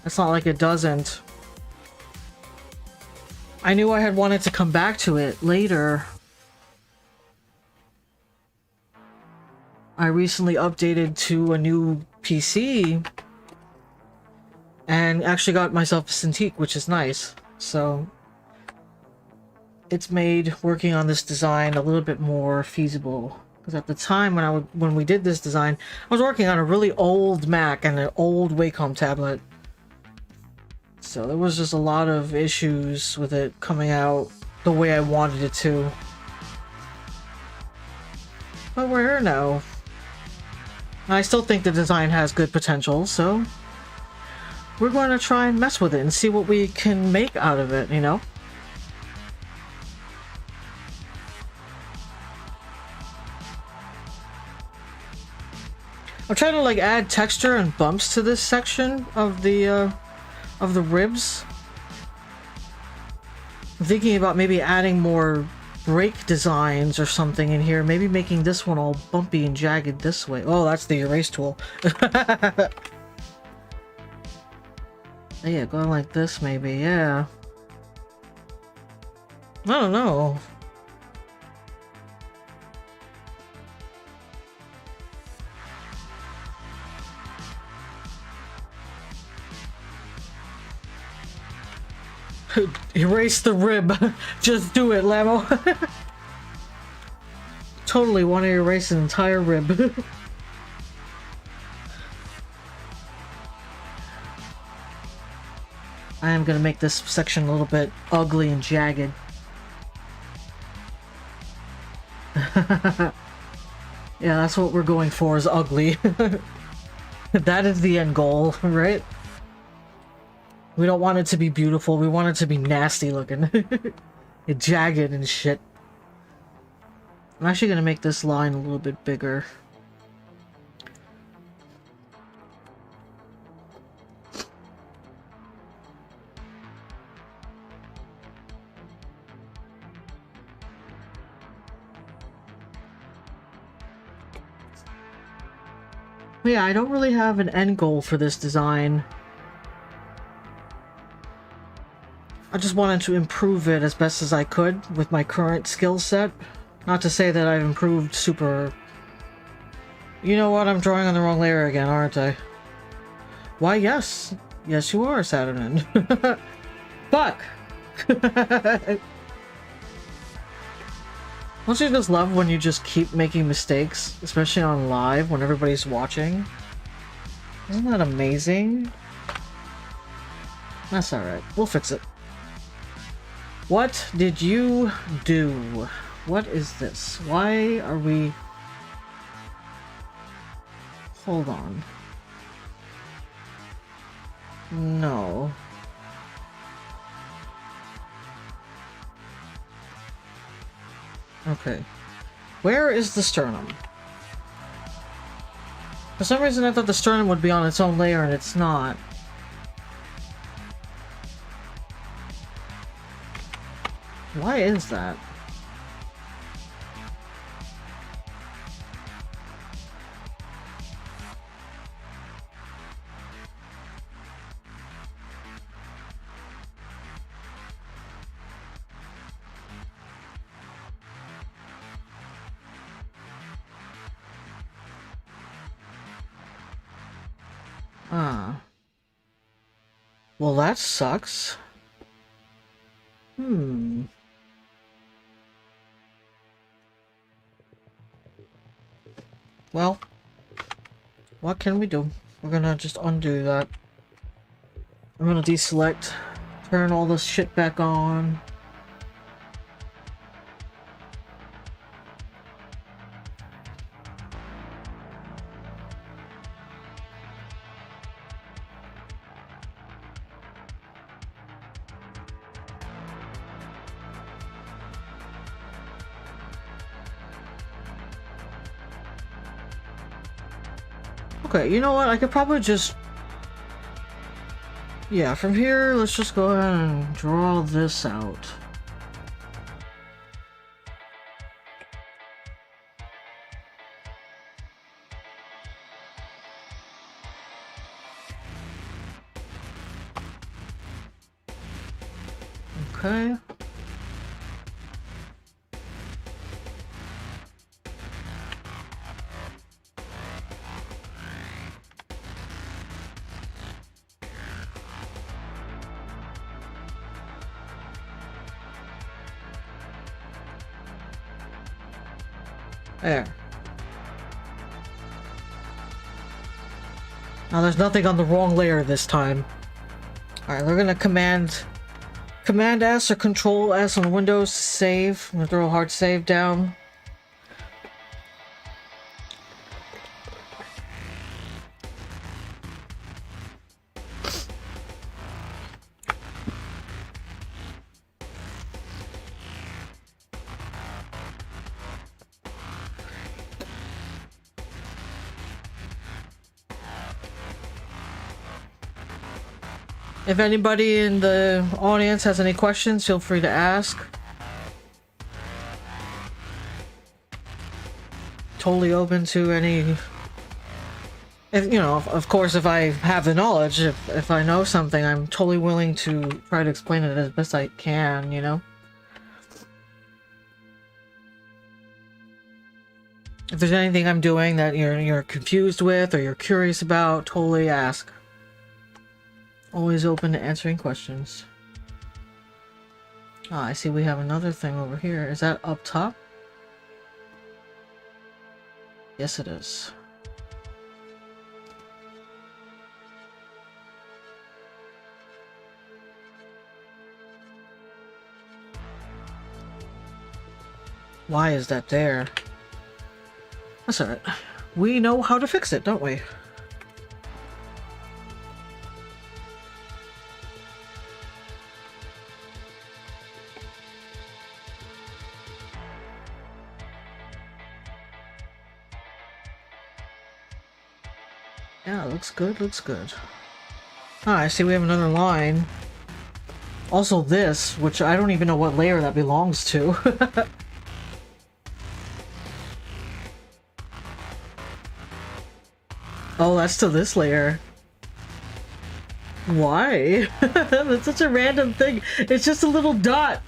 It's not like it doesn't. I knew I had wanted to come back to it later. I recently updated to a new PC and actually got myself a Cintiq, which is nice. So it's made working on this design a little bit more feasible. Because at the time when we did this design, I was working on a really old Mac and an old Wacom tablet. So there was just a lot of issues with it coming out the way I wanted it to. But we're here now. I still think the design has good potential, so we're going to try and mess with it and see what we can make out of it, you know? I'm trying to like add texture and bumps to this section of the ribs. I'm thinking about maybe adding more break designs or something in here. Maybe making this one all bumpy and jagged this way. Oh, that's the erase tool. Yeah, going like this maybe, yeah. I don't know. Erase the rib. Just do it, Lamo. Totally want to erase an entire rib. I am gonna make this section a little bit ugly and jagged. Yeah, that's what we're going for, is ugly. That is the end goal, right? We don't want it to be beautiful, we want it to be nasty looking. Jagged and shit. I'm actually gonna make this line a little bit bigger. Yeah, I don't really have an end goal for this design. I just wanted to improve it as best as I could with my current skill set. Not to say that I've improved super... You know what? I'm drawing on the wrong layer again, aren't I? Why, yes. Yes, you are, Saturn. Fuck! Don't you just love when you just keep making mistakes? Especially on live, when everybody's watching? Isn't that amazing? That's alright. We'll fix it. What did you do? What is this? Why are we... Hold on. No. Okay. Where is the sternum? For some reason I thought the sternum would be on its own layer and it's not. Why is that? Ah. Well, that sucks. Well, what can we do? We're gonna just undo that. I'm gonna deselect, turn all this shit back on. Okay, you know what? I could probably just... Yeah, from here, let's just go ahead and draw this out. Okay. There. Now there's nothing on the wrong layer this time. Alright, we're gonna Command S or Control S on Windows to save. I'm gonna throw a hard save down. If anybody in the audience has any questions, feel free to ask. Totally open to any... If, you know, of course, if I have the knowledge, if I know something, I'm totally willing to try to explain it as best I can, you know? If there's anything I'm doing that you're confused with or you're curious about, totally ask. Always open to answering questions. Ah, I see we have another thing over here. Is that up top? Yes, it is. Why is that there? That's alright. We know how to fix it, don't we? Yeah, looks good, looks good. Ah, I see we have another line. Also this, which I don't even know what layer that belongs to. Oh, that's to this layer. Why? That's such a random thing. It's just a little dot.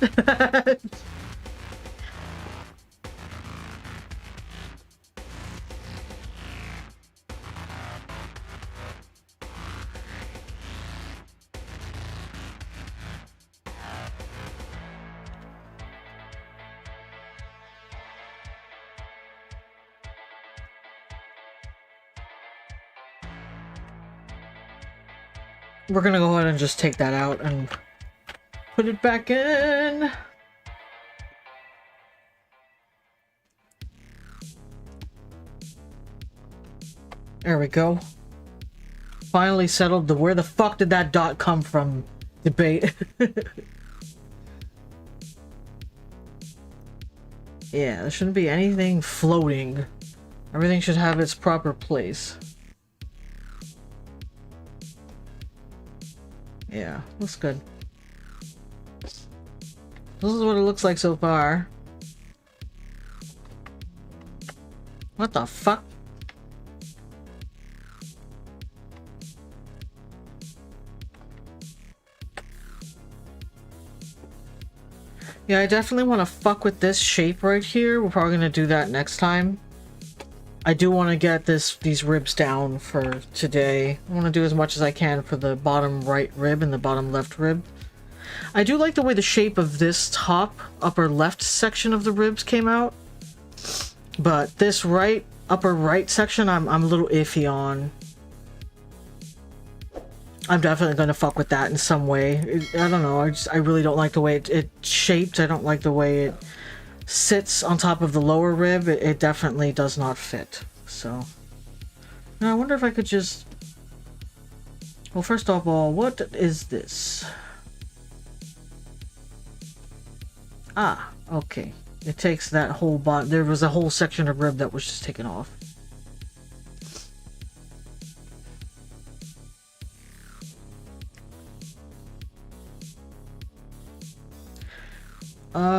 We're gonna go ahead and just take that out and put it back in. There we go. Finally settled the where the fuck did that dot come from debate. Yeah, there shouldn't be anything floating. Everything should have its proper place. Yeah, looks good. This is what it looks like so far. What the fuck? Yeah, I definitely want to fuck with this shape right here. We're probably gonna do that next time. I do want to get these ribs down for today. I want to do as much as I can for the bottom right rib and the bottom left rib. I do like the way the shape of this top upper left section of the ribs came out. But this upper right section I'm a little iffy on. I'm definitely going to fuck with that in some way. I don't know, I really don't like the way it's shaped. I don't like the way it sits on top of the lower rib. It definitely does not fit. So, now I wonder if I could just... Well, first of all, what is this? Ah, okay. It takes that whole bottom... There was a whole section of rib that was just taken off.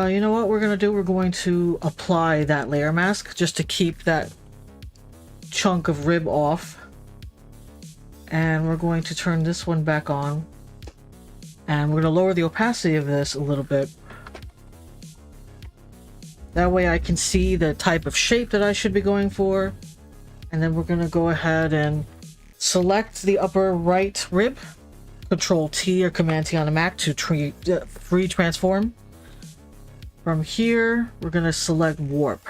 You know what we're gonna do? We're going to apply that layer mask just to keep that chunk of rib off. And we're going to turn this one back on. And we're gonna lower the opacity of this a little bit. That way I can see the type of shape that I should be going for. And then we're gonna go ahead and select the upper right rib. Control T or Command T on the Mac to free transform. From here, we're going to select warp.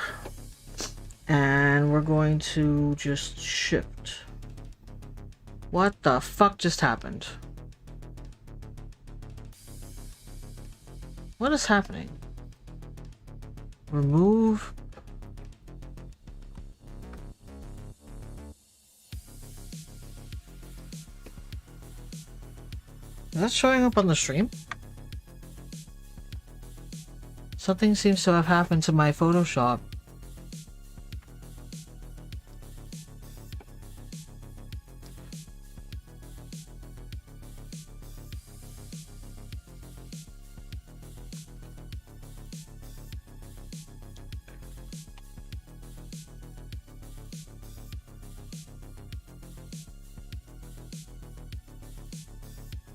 And we're going to just shift. What the fuck just happened? What is happening? Remove. Is that showing up on the stream? Something seems to have happened to my Photoshop.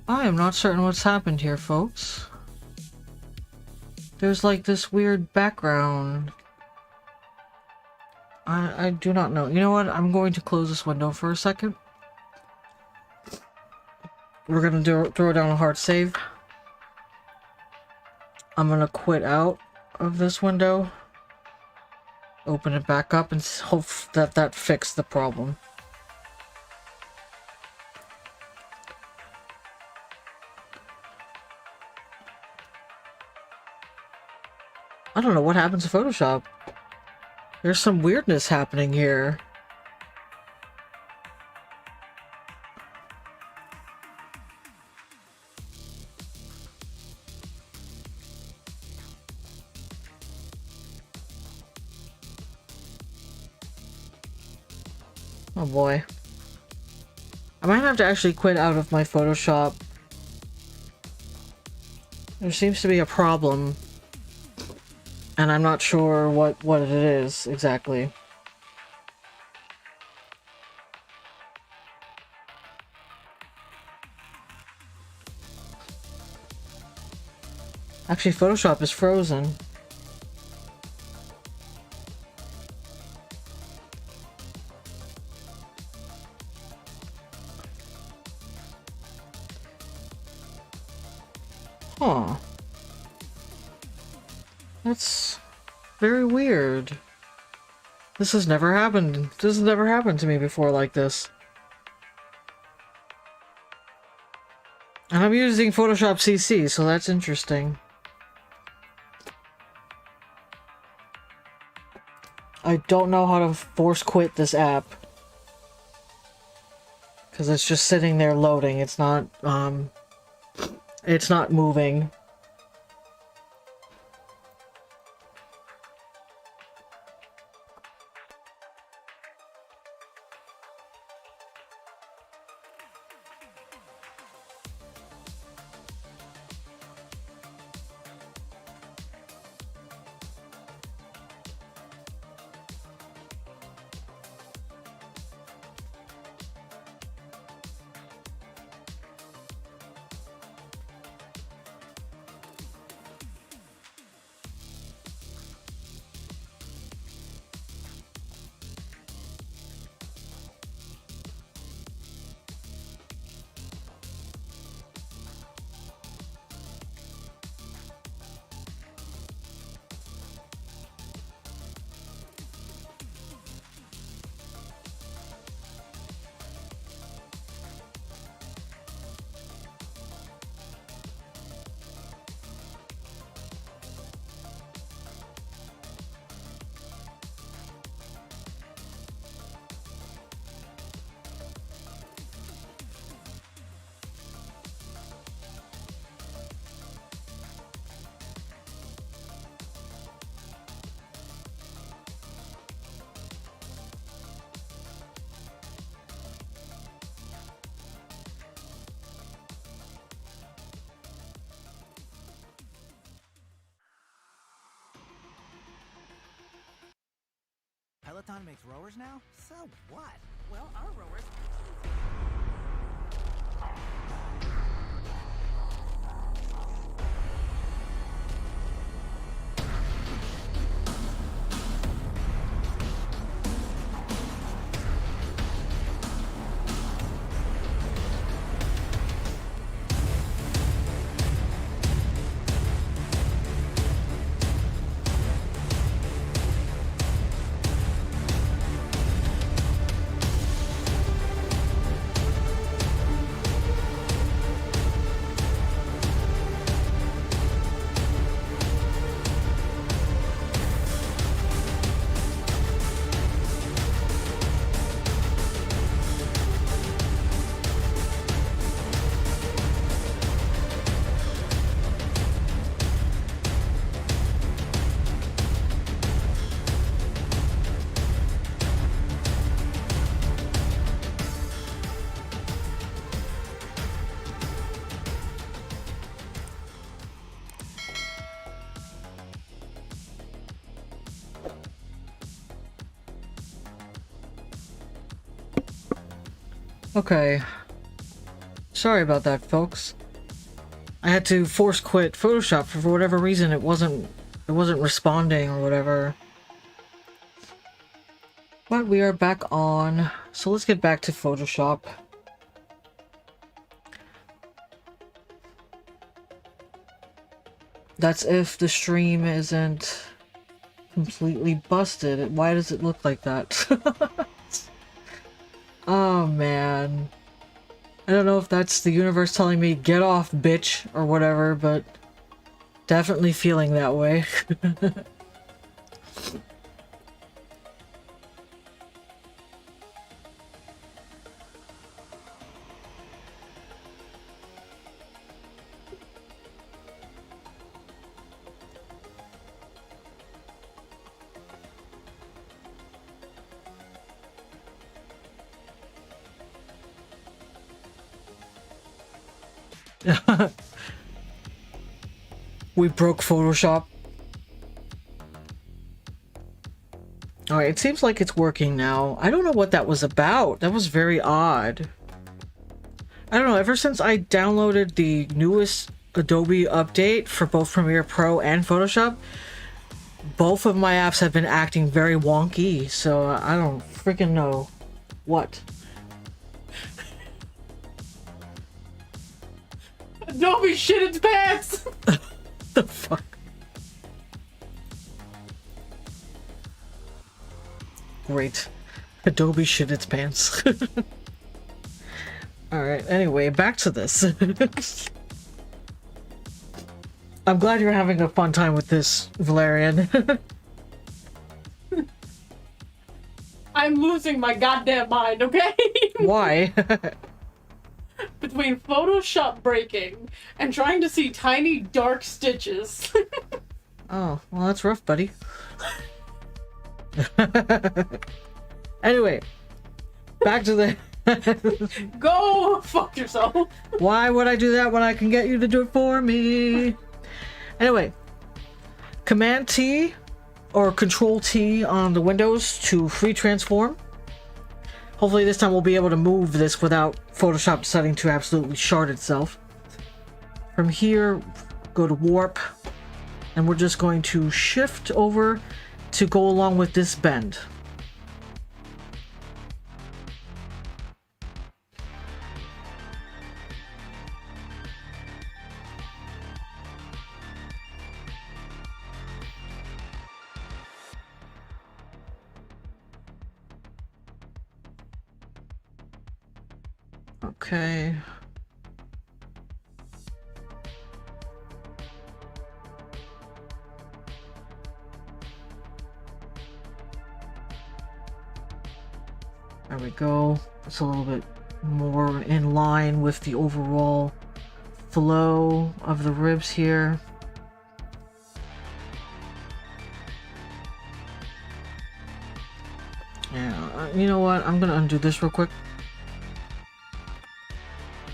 I am not certain what's happened here, folks. There's like this weird background. I do not know. You know what? I'm going to close this window for a second. We're gonna throw down a hard save. I'm gonna quit out of this window. Open it back up and hope that fixed the problem. I don't know what happened to Photoshop. There's some weirdness happening here. Oh boy. I might have to actually quit out of my Photoshop. There seems to be a problem. And I'm not sure what it is exactly. Actually, Photoshop is frozen. Huh. That's very weird. This has never happened. This has never happened to me before like this. And I'm using Photoshop CC, so that's interesting. I don't know how to force quit this app. Because it's just sitting there loading. It's not moving. Peloton makes rowers now? So what? Well, our rowers... Okay. Sorry about that, folks. I had to force quit Photoshop for whatever reason. It wasn't responding or whatever. But we are back on. So let's get back to Photoshop. That's if the stream isn't completely busted. Why does it look like that? Oh man. I don't know if that's the universe telling me get off, bitch, or whatever, but definitely feeling that way. We broke Photoshop. Alright, it seems like it's working now. I don't know what that was about. That was very odd. I don't know, ever since I downloaded the newest Adobe update for both Premiere Pro and Photoshop, both of my apps have been acting very wonky, so I don't freaking know what. Adobe shit its pants! The fuck? Great. Adobe shit its pants. Alright, anyway, back to this. I'm glad you're having a fun time with this, Valerian. I'm losing my goddamn mind, okay? Why? Between Photoshop breaking and trying to see tiny dark stitches. Oh, well that's rough, buddy. Anyway, back to the... Go fuck yourself. Why would I do that when I can get you to do it for me? Anyway, Command T or Control T on the Windows to free transform. Hopefully this time we'll be able to move this without Photoshop deciding to absolutely shard itself. From here, go to warp, and we're just going to shift over to go along with this bend. Okay. There we go. It's a little bit more in line with the overall flow of the ribs here. Yeah, you know what? I'm gonna undo this real quick.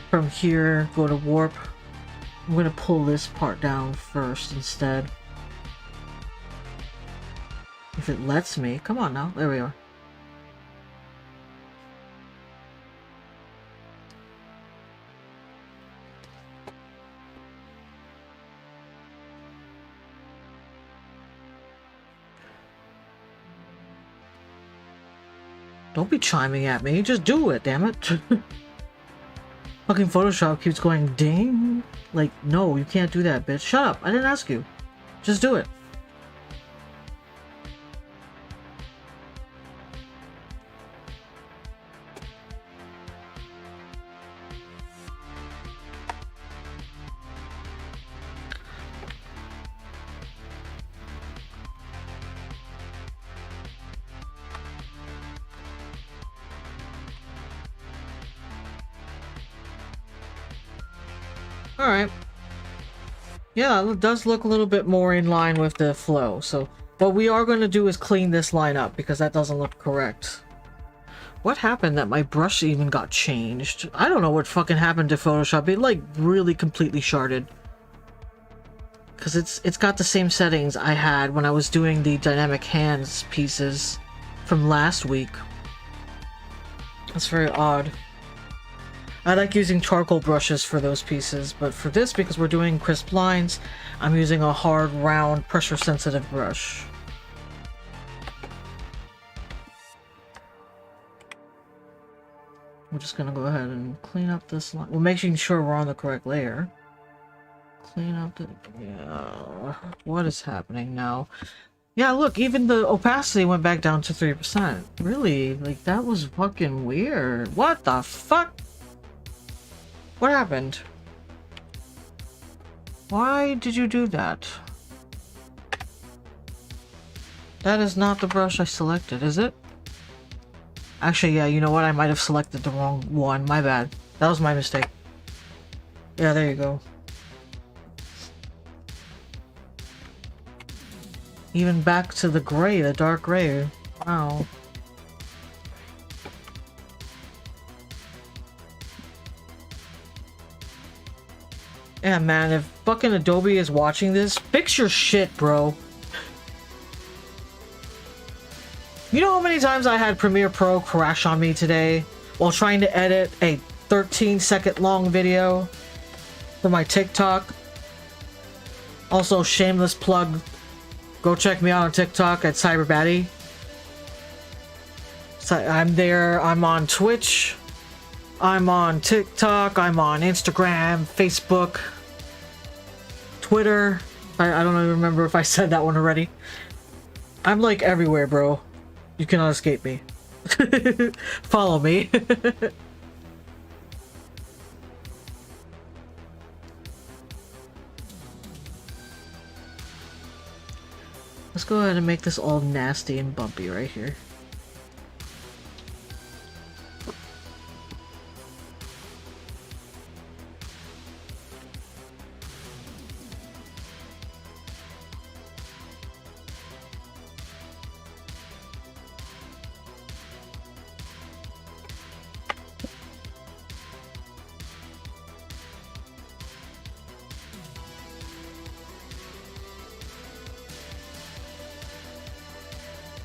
From here, go to warp. I'm gonna pull this part down first instead. If it lets me. Come on now. There we are. Don't be chiming at me. Just do it, damn it. Fucking Photoshop keeps going ding. Like, no, you can't do that, bitch. Shut up. I didn't ask you. Just do it. Alright. Yeah, it does look a little bit more in line with the flow. So what we are going to do is clean this line up because that doesn't look correct. What happened that my brush even got changed? I don't know what fucking happened to Photoshop. It like really completely sharded. Because it's got the same settings I had when I was doing the dynamic hands pieces from last week. That's very odd. I like using charcoal brushes for those pieces, but for this, because we're doing crisp lines, I'm using a hard, round, pressure-sensitive brush. We're just gonna go ahead and clean up this line. We're making sure we're on the correct layer. Clean up the... yeah... What is happening now? Yeah, look, even the opacity went back down to 3%. Really? Like, that was fucking weird. What the fuck? What happened? Why did you do that? That is not the brush I selected, is it? Actually, yeah, you know what? I might have selected the wrong one. My bad. That was my mistake. Yeah, there you go. Even back to the gray, the dark gray. Wow. Yeah, man, if fucking Adobe is watching this, fix your shit, bro. You know how many times I had Premiere Pro crash on me today while trying to edit a 13-second long video for my TikTok? Also, shameless plug, go check me out on TikTok at CyberBattiee. So I'm there, I'm on Twitch, I'm on TikTok, I'm on Instagram, Facebook, Twitter. I don't even remember if I said that one already. I'm like everywhere, bro. You cannot escape me. Follow me. Let's go ahead and make this all nasty and bumpy right here.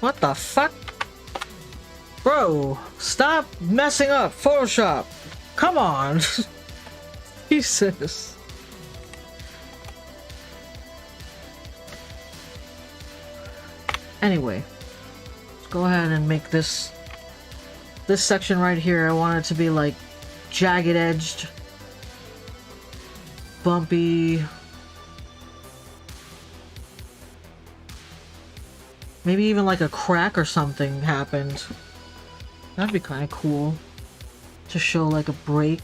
What the fuck? Bro, stop messing up Photoshop. Come on. Jesus. Anyway, let's go ahead and make this section right here. I want it to be like jagged edged, bumpy. Maybe even like a crack or something happened. That'd be kind of cool to show like a break.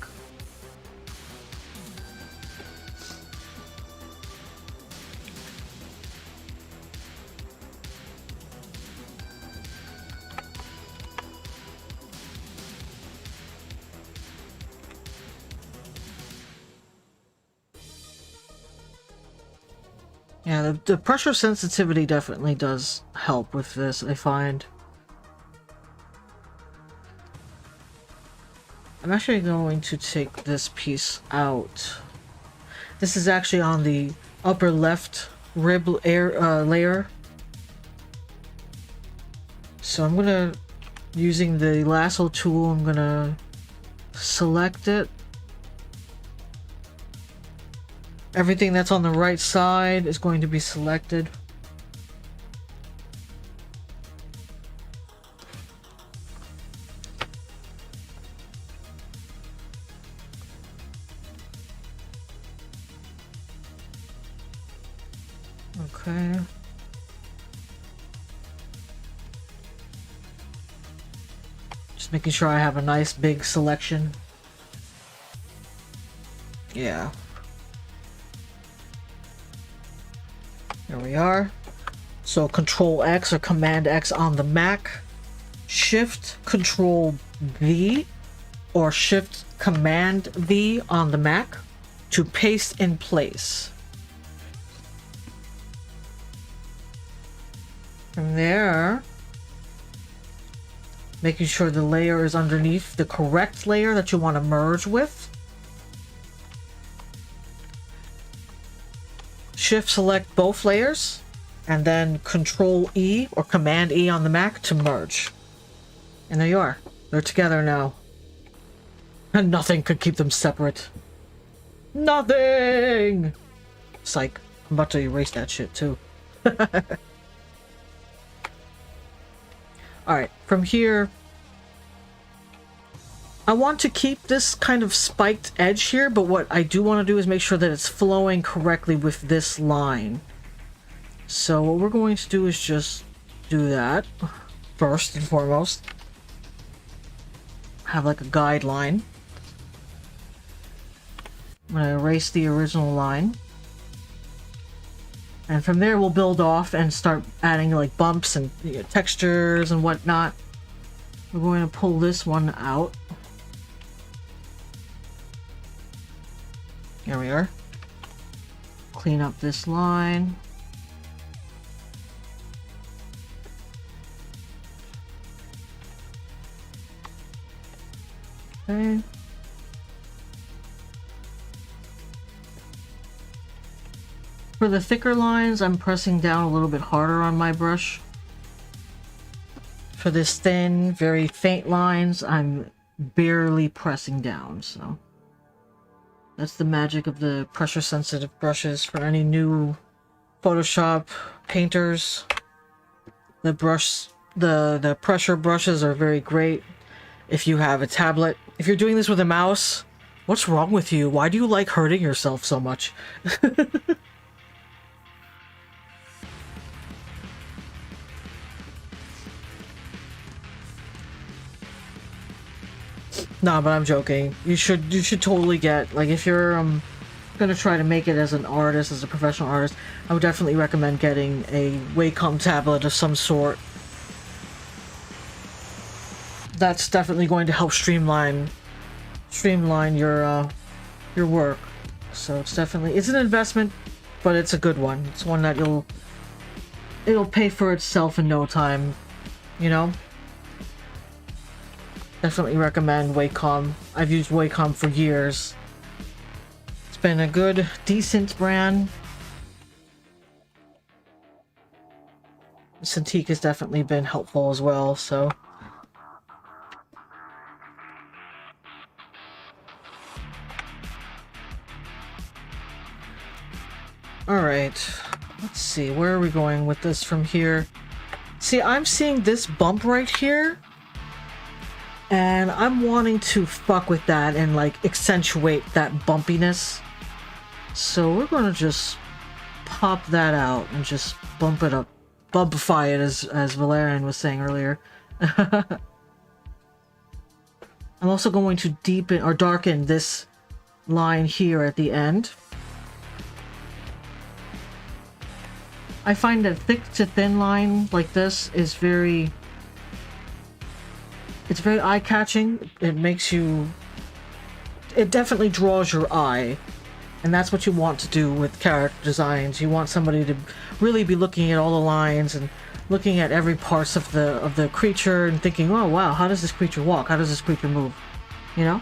Yeah, the pressure sensitivity definitely does help with this, I find. I'm actually going to take this piece out. This is actually on the upper left rib layer. So I'm gonna, using the lasso tool, I'm gonna select it. Everything that's on the right side is going to be selected. Okay. Just making sure I have a nice big selection. Yeah. There we are. So Control X or Command X on the Mac, Shift Control V or Shift Command V on the Mac to paste in place. From there, making sure the layer is underneath the correct layer that you want to merge with. Shift select both layers and then Control E or Command E on the Mac to merge. And there you are. They're together now. And nothing could keep them separate. Nothing! Psych. I'm about to erase that shit too. Alright, from here, I want to keep this kind of spiked edge here, but what I do want to do is make sure that it's flowing correctly with this line. So what we're going to do is just do that first and foremost. Have like a guideline. I'm going to erase the original line. And from there we'll build off and start adding like bumps and textures and whatnot. We're going to pull this one out. Here we are. Clean up this line. Okay. For the thicker lines, I'm pressing down a little bit harder on my brush. For this thin, very faint lines, I'm barely pressing down, so. That's the magic of the pressure-sensitive brushes for any new Photoshop painters. The pressure brushes are very great if you have a tablet. If you're doing this with a mouse, what's wrong with you? Why do you like hurting yourself so much? Nah, but I'm joking. You should totally get, like, if you're gonna try to make it as an artist, as a professional artist, I would definitely recommend getting a Wacom tablet of some sort. That's definitely going to help streamline your work. So it's an investment, but it's a good one. It's one that it'll pay for itself in no time, you know? Definitely recommend Wacom. I've used Wacom for years. It's been a good, decent brand. Cintiq has definitely been helpful as well, so. Alright, let's see, where are we going with this from here? See, I'm seeing this bump right here, and I'm wanting to fuck with that and, like, accentuate that bumpiness. So we're gonna just pop that out and just bump it up. Bumpify it, as Valerian was saying earlier. I'm also going to deepen or darken this line here at the end. I find that thick to thin line like this is very eye-catching. It definitely draws your eye, and that's what you want to do with character designs. You want somebody to really be looking at all the lines and looking at every parts of the creature and thinking, oh wow, how does this creature walk? How does this creature move? You know?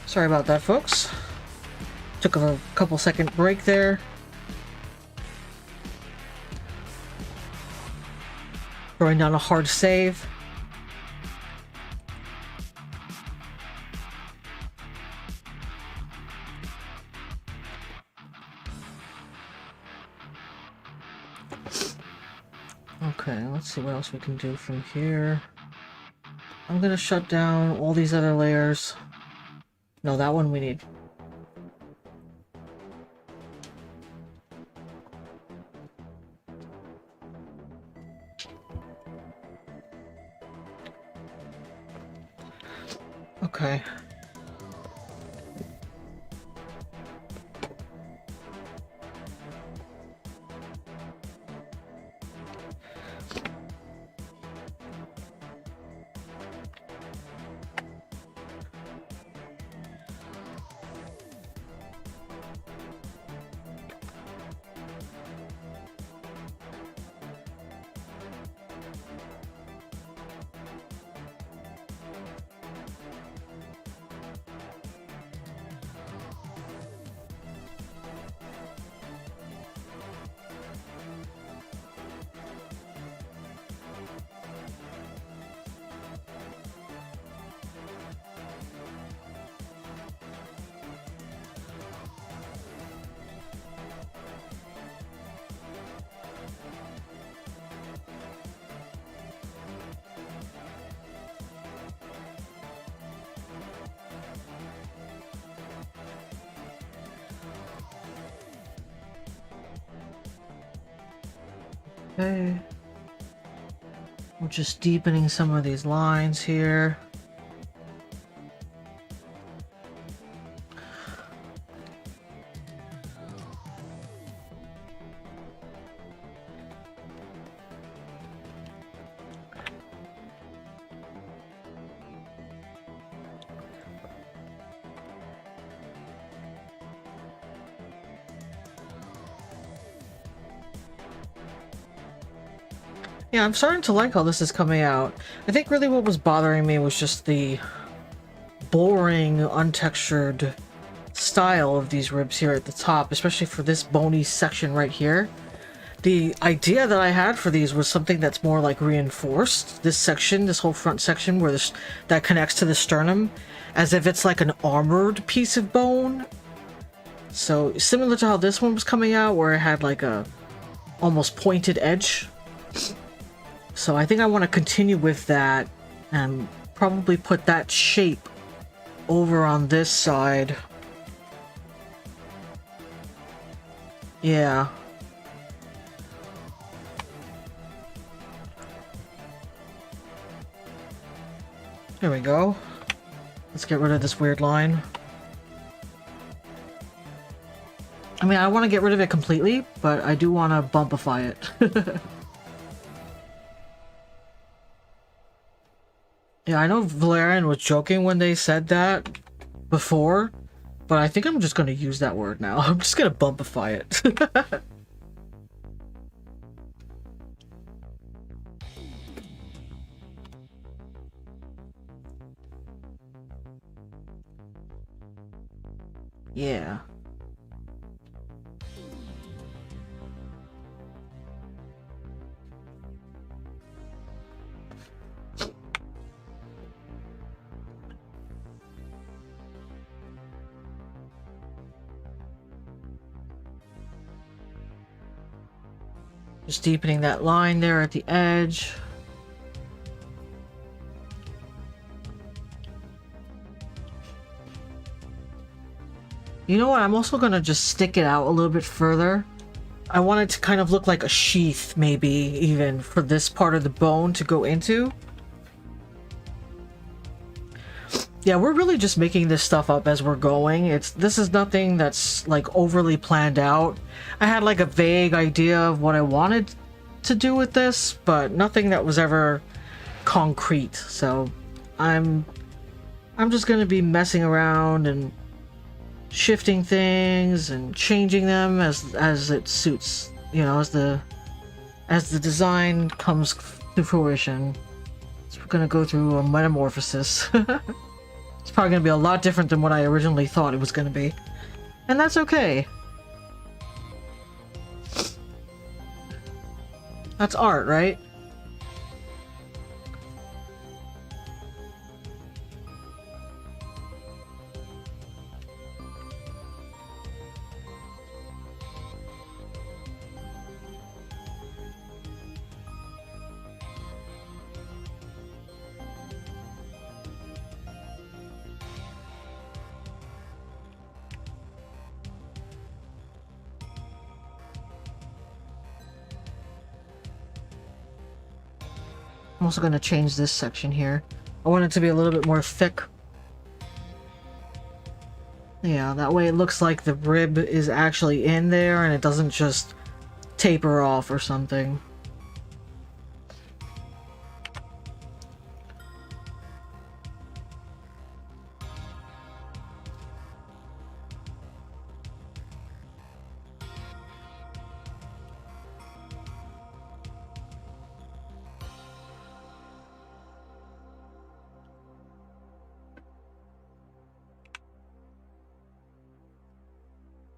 Sorry about that, folks. Took a couple second break there. Throwing down a hard save. Okay, let's see what else we can do from here. I'm gonna shut down all these other layers. No, that one we need. Okay. Okay. We're just deepening some of these lines here. Yeah, I'm starting to like how this is coming out. I think really what was bothering me was just the boring, untextured style of these ribs here at the top, especially for this bony section right here. The idea that I had for these was something that's more like reinforced. This section, this whole front section where this that connects to the sternum, as if it's like an armored piece of bone. So similar to how this one was coming out, where it had like a almost pointed edge. So I think I want to continue with that and probably put that shape over on this side. Yeah. There we go. Let's get rid of this weird line. I mean, I want to get rid of it completely, but I do want to bumpify it. Yeah, I know Valerian was joking when they said that before, but I think I'm just going to use that word now. I'm just going to bumpify it. Yeah. Just deepening that line there at the edge. You know what? I'm also going to just stick it out a little bit further. I want it to kind of look like a sheath, maybe, even, for this part of the bone to go into. Yeah, we're really just making this stuff up as we're going. This is nothing that's, like, overly planned out. I had, like, a vague idea of what I wanted to do with this, but nothing that was ever concrete. So, I'm just gonna be messing around and shifting things and changing them as it suits, you know, as the design comes to fruition. So we're gonna go through a metamorphosis. It's probably gonna be a lot different than what I originally thought it was gonna be, and that's okay. That's art, right? I'm also going to change this section here. I want it to be a little bit more thick. Yeah, that way it looks like the rib is actually in there and it doesn't just taper off or something.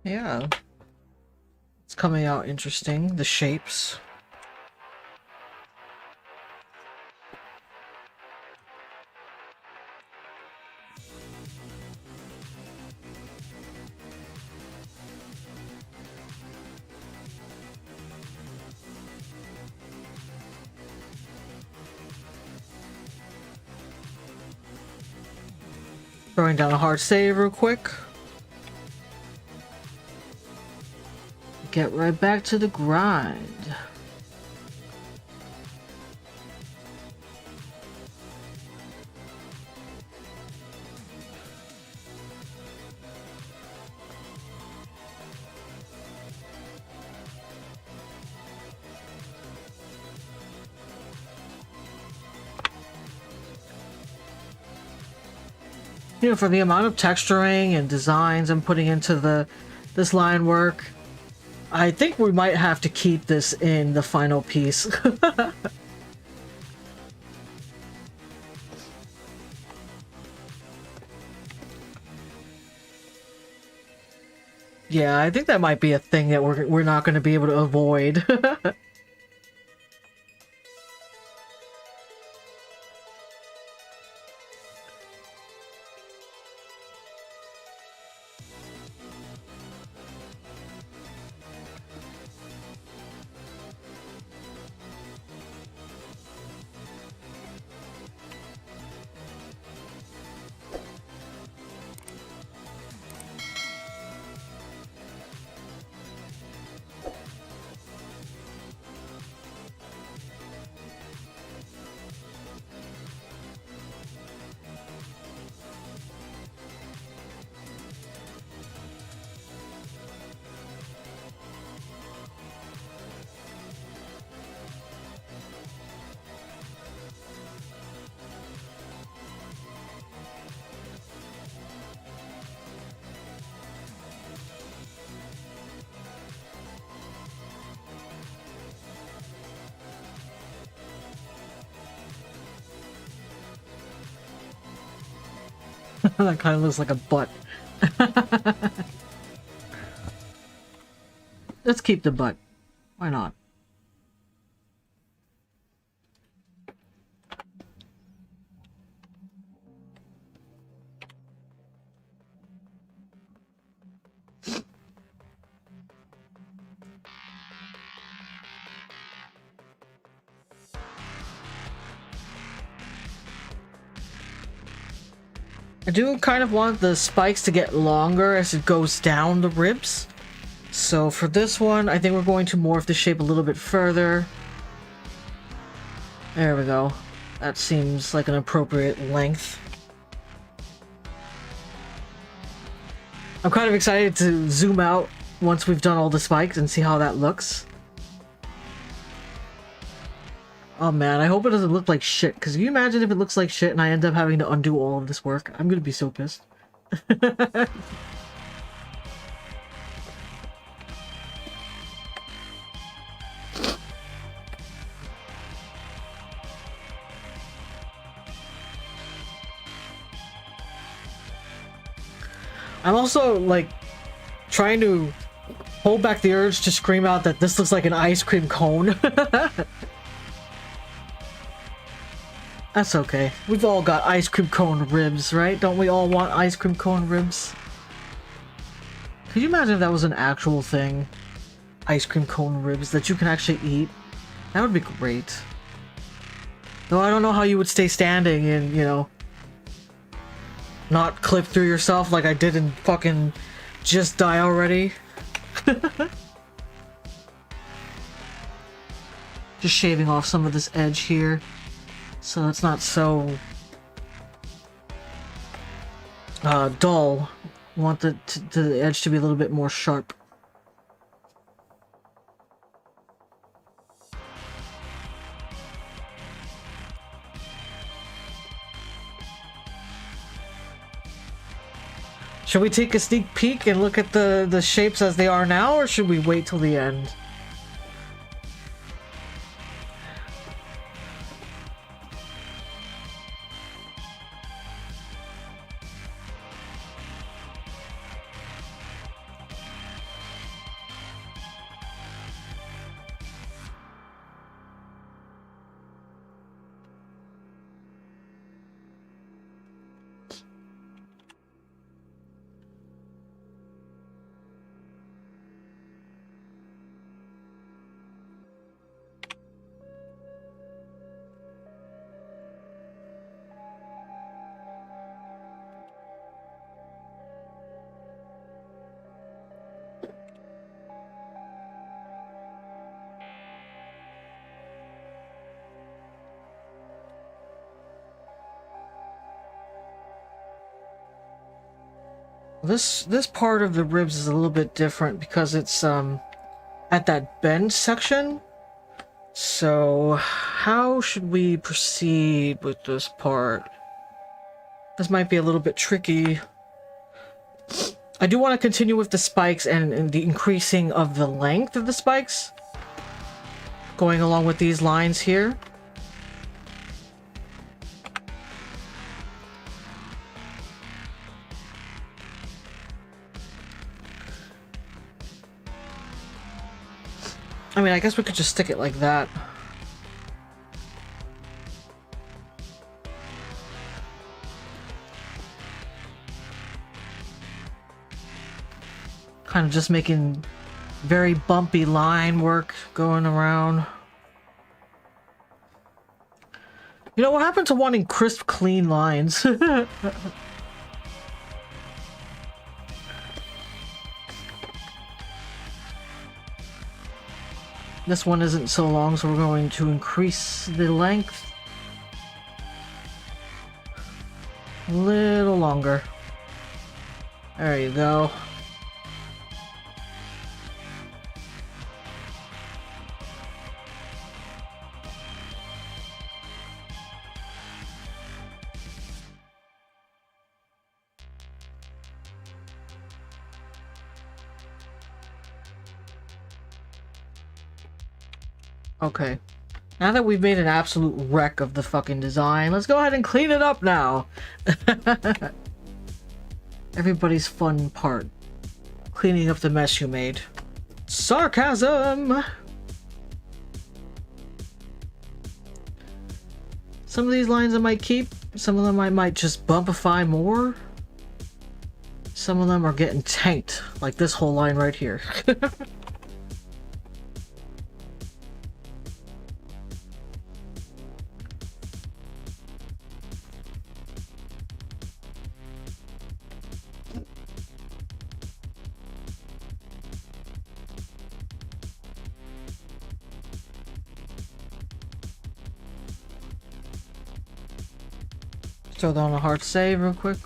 Yeah. It's coming out interesting, the shapes. Throwing down a hard save real quick. Get right back to the grind. You know, for the amount of texturing and designs I'm putting into this line work, I think we might have to keep this in the final piece. Yeah, I think that might be a thing that we're not going to be able to avoid. That kind of looks like a butt. Let's keep the butt. Why not? I do kind of want the spikes to get longer as it goes down the ribs. So for this one, I think we're going to morph the shape a little bit further. There we go. That seems like an appropriate length. I'm kind of excited to zoom out once we've done all the spikes and see how that looks. Oh man, I hope it doesn't look like shit, because can you imagine if it looks like shit and I end up having to undo all of this work? I'm gonna be so pissed. I'm also, like, trying to hold back the urge to scream out that this looks like an ice cream cone. That's okay. We've all got ice cream cone ribs, right? Don't we all want ice cream cone ribs? Could you imagine if that was an actual thing? Ice cream cone ribs that you can actually eat? That would be great. Though I don't know how you would stay standing and, you know, not clip through yourself like I did and fucking Just Die Already. Just shaving off some of this edge here, so it's not so dull. I want the edge to be a little bit more sharp. Should we take a sneak peek and look at the shapes as they are now, or should we wait till the end? This part of the ribs is a little bit different because it's at that bend section. So how should we proceed with this part? This might be a little bit tricky. I do want to continue with the spikes and the increasing of the length of the spikes. Going along with these lines here. I mean, I guess we could just stick it like that. Kind of just making very bumpy line work going around. You know, what happened to wanting crisp, clean lines? This one isn't so long, so we're going to increase the length a little longer. There you go. Okay. Now that we've made an absolute wreck of the fucking design, let's go ahead and clean it up now. Everybody's fun part. Cleaning up the mess you made. Sarcasm! Some of these lines I might keep. Some of them I might just bumpify more. Some of them are getting tanked. Like this whole line right here. Throw down a hard save real quick.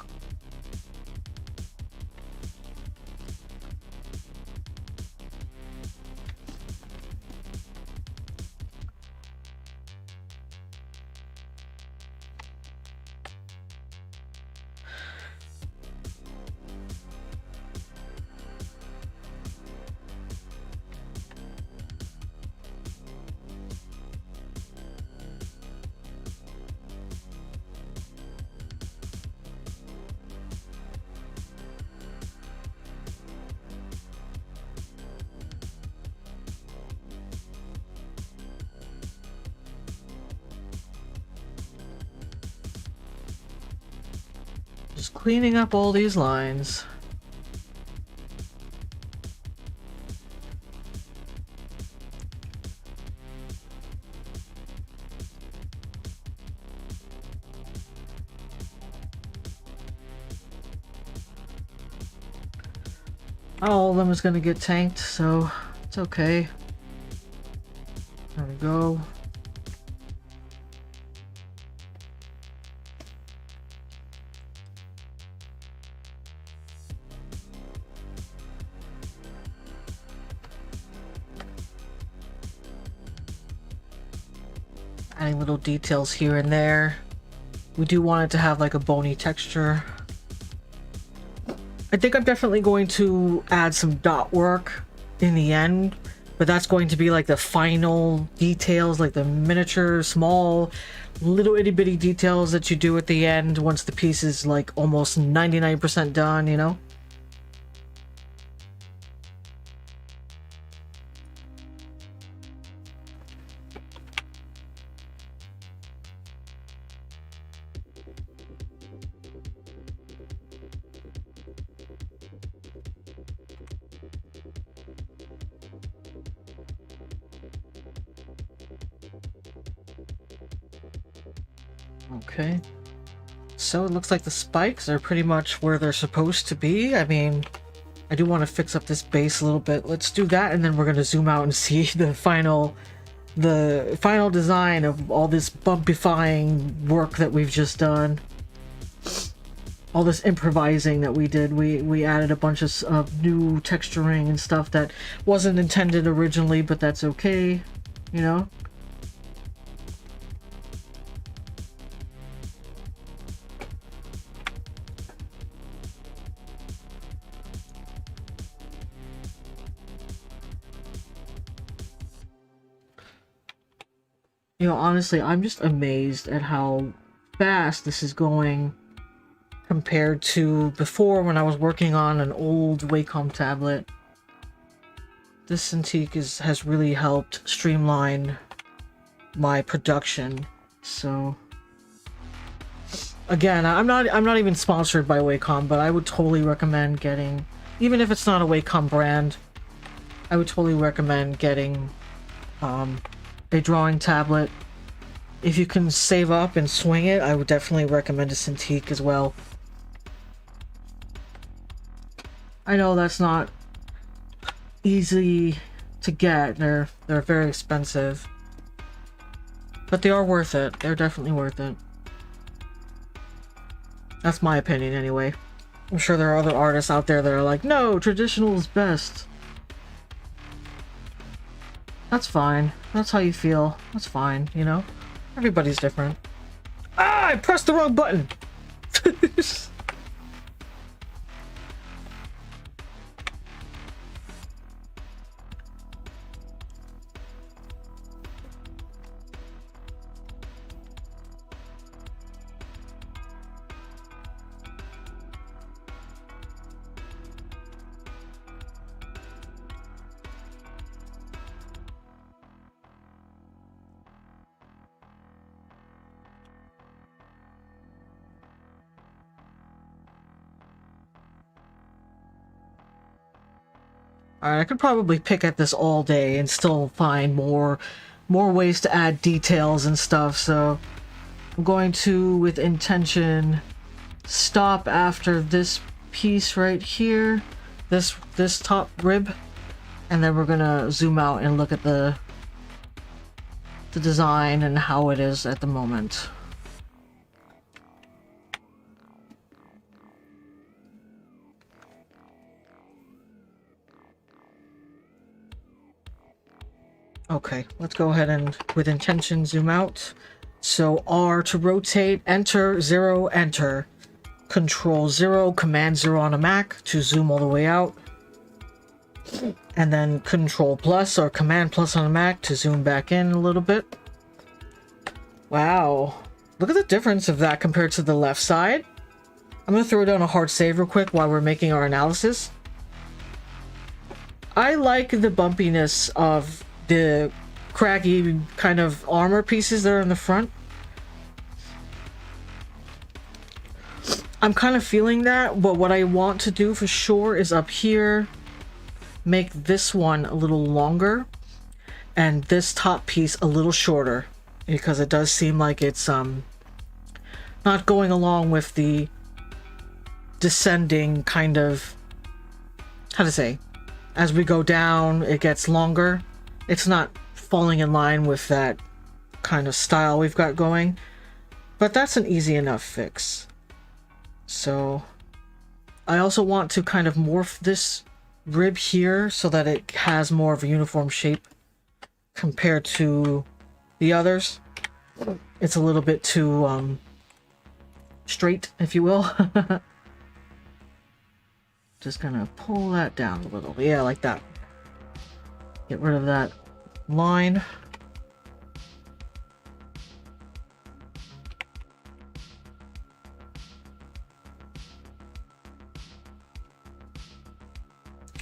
Just cleaning up all these lines. Not all of them is going to get tanked, so it's okay. There we go. Adding little details here and there. We do want it to have like a bony texture. I think I'm definitely going to add some dot work in the end, but that's going to be like the final details, like the miniature, small, little itty bitty details that you do at the end once the piece is like almost 99% done, you know? Okay, so it looks like the spikes are pretty much where they're supposed to be. I mean, I do want to fix up this base a little bit. Let's do that, and then we're going to zoom out and see the final design of all this bumpifying work that we've just done. All this improvising that we did. We added a bunch of new texturing and stuff that wasn't intended originally, but that's okay, you know? You know, honestly, I'm just amazed at how fast this is going compared to before when I was working on an old Wacom tablet. This Cintiq has really helped streamline my production. So again, I'm not even sponsored by Wacom, but I would totally recommend getting, even if it's not a Wacom brand, I would totally recommend getting a drawing tablet. If you can save up and swing it, I would definitely recommend a Cintiq as well. I know that's not easy to get. They're very expensive. But they are worth it. They're definitely worth it. That's my opinion anyway. I'm sure there are other artists out there that are like, no, traditional is best. That's fine. That's how you feel. That's fine, you know? Everybody's different. Ah, I pressed the wrong button! Alright, I could probably pick at this all day and still find more ways to add details and stuff, so I'm going to, with intention, stop after this piece right here, this top rib, and then we're gonna zoom out and look at the design and how it is at the moment. Okay, let's go ahead and, with intention, zoom out. So R to rotate, enter, 0, enter. Control 0, command 0 on a Mac to zoom all the way out. And then control plus or command plus on a Mac to zoom back in a little bit. Wow. Look at the difference of that compared to the left side. I'm gonna throw down a hard save real quick while we're making our analysis. I like the bumpiness of the craggy kind of armor pieces that are in the front. I'm kind of feeling that, but what I want to do for sure is up here, make this one a little longer and this top piece a little shorter, because it does seem like it's not going along with the descending kind of, how to say, as we go down it gets longer. It's not falling in line with that kind of style we've got going, but that's an easy enough fix. So I also want to kind of morph this rib here so that it has more of a uniform shape compared to the others. It's a little bit too straight, if you will. Just gonna pull that down a little. Yeah, like that. Get rid of that line.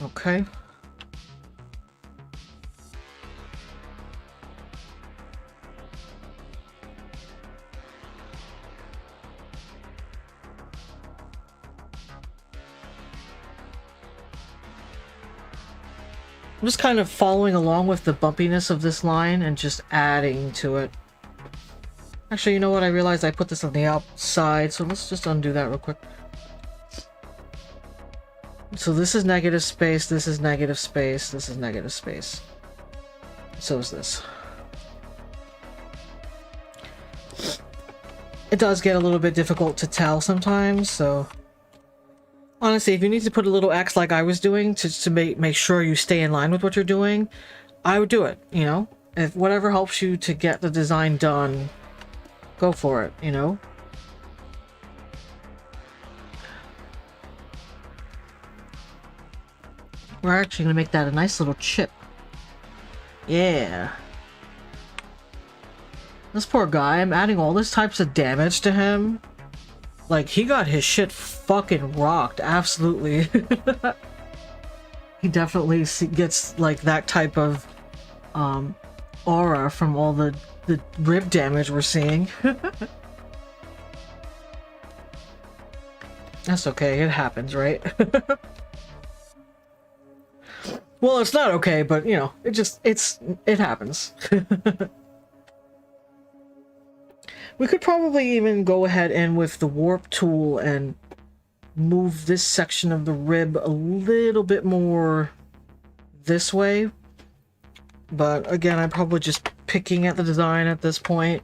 Okay. I'm just kind of following along with the bumpiness of this line and just adding to it. Actually, you know what? I realized I put this on the outside, so let's just undo that real quick. So this is negative space, this is negative space, this is negative space. So is this. It does get a little bit difficult to tell sometimes, so honestly, if you need to put a little X like I was doing to make sure you stay in line with what you're doing, I would do it, you know? If whatever helps you to get the design done, go for it, you know? We're actually gonna make that a nice little chip. Yeah. This poor guy, I'm adding all this types of damage to him. Like, he got his shit fucking rocked, absolutely. He definitely gets, like, that type of, aura from all the rib damage we're seeing. That's okay, it happens, right? Well, it's not okay, but, you know, it happens. We could probably even go ahead and with the warp tool and move this section of the rib a little bit more this way. But again, I'm probably just picking at the design at this point.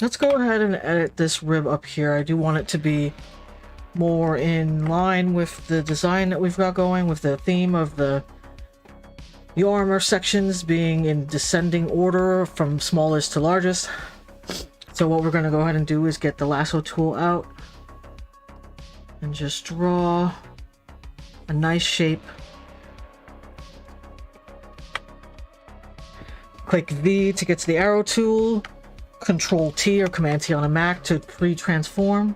Let's go ahead and edit this rib up here. I do want it to be more in line with the design that we've got going, with the theme of the armor sections being in descending order from smallest to largest. So what we're going to go ahead and do is get the lasso tool out and just draw a nice shape. Click V to get to the arrow tool, Control T or Command T on a Mac to pre-transform.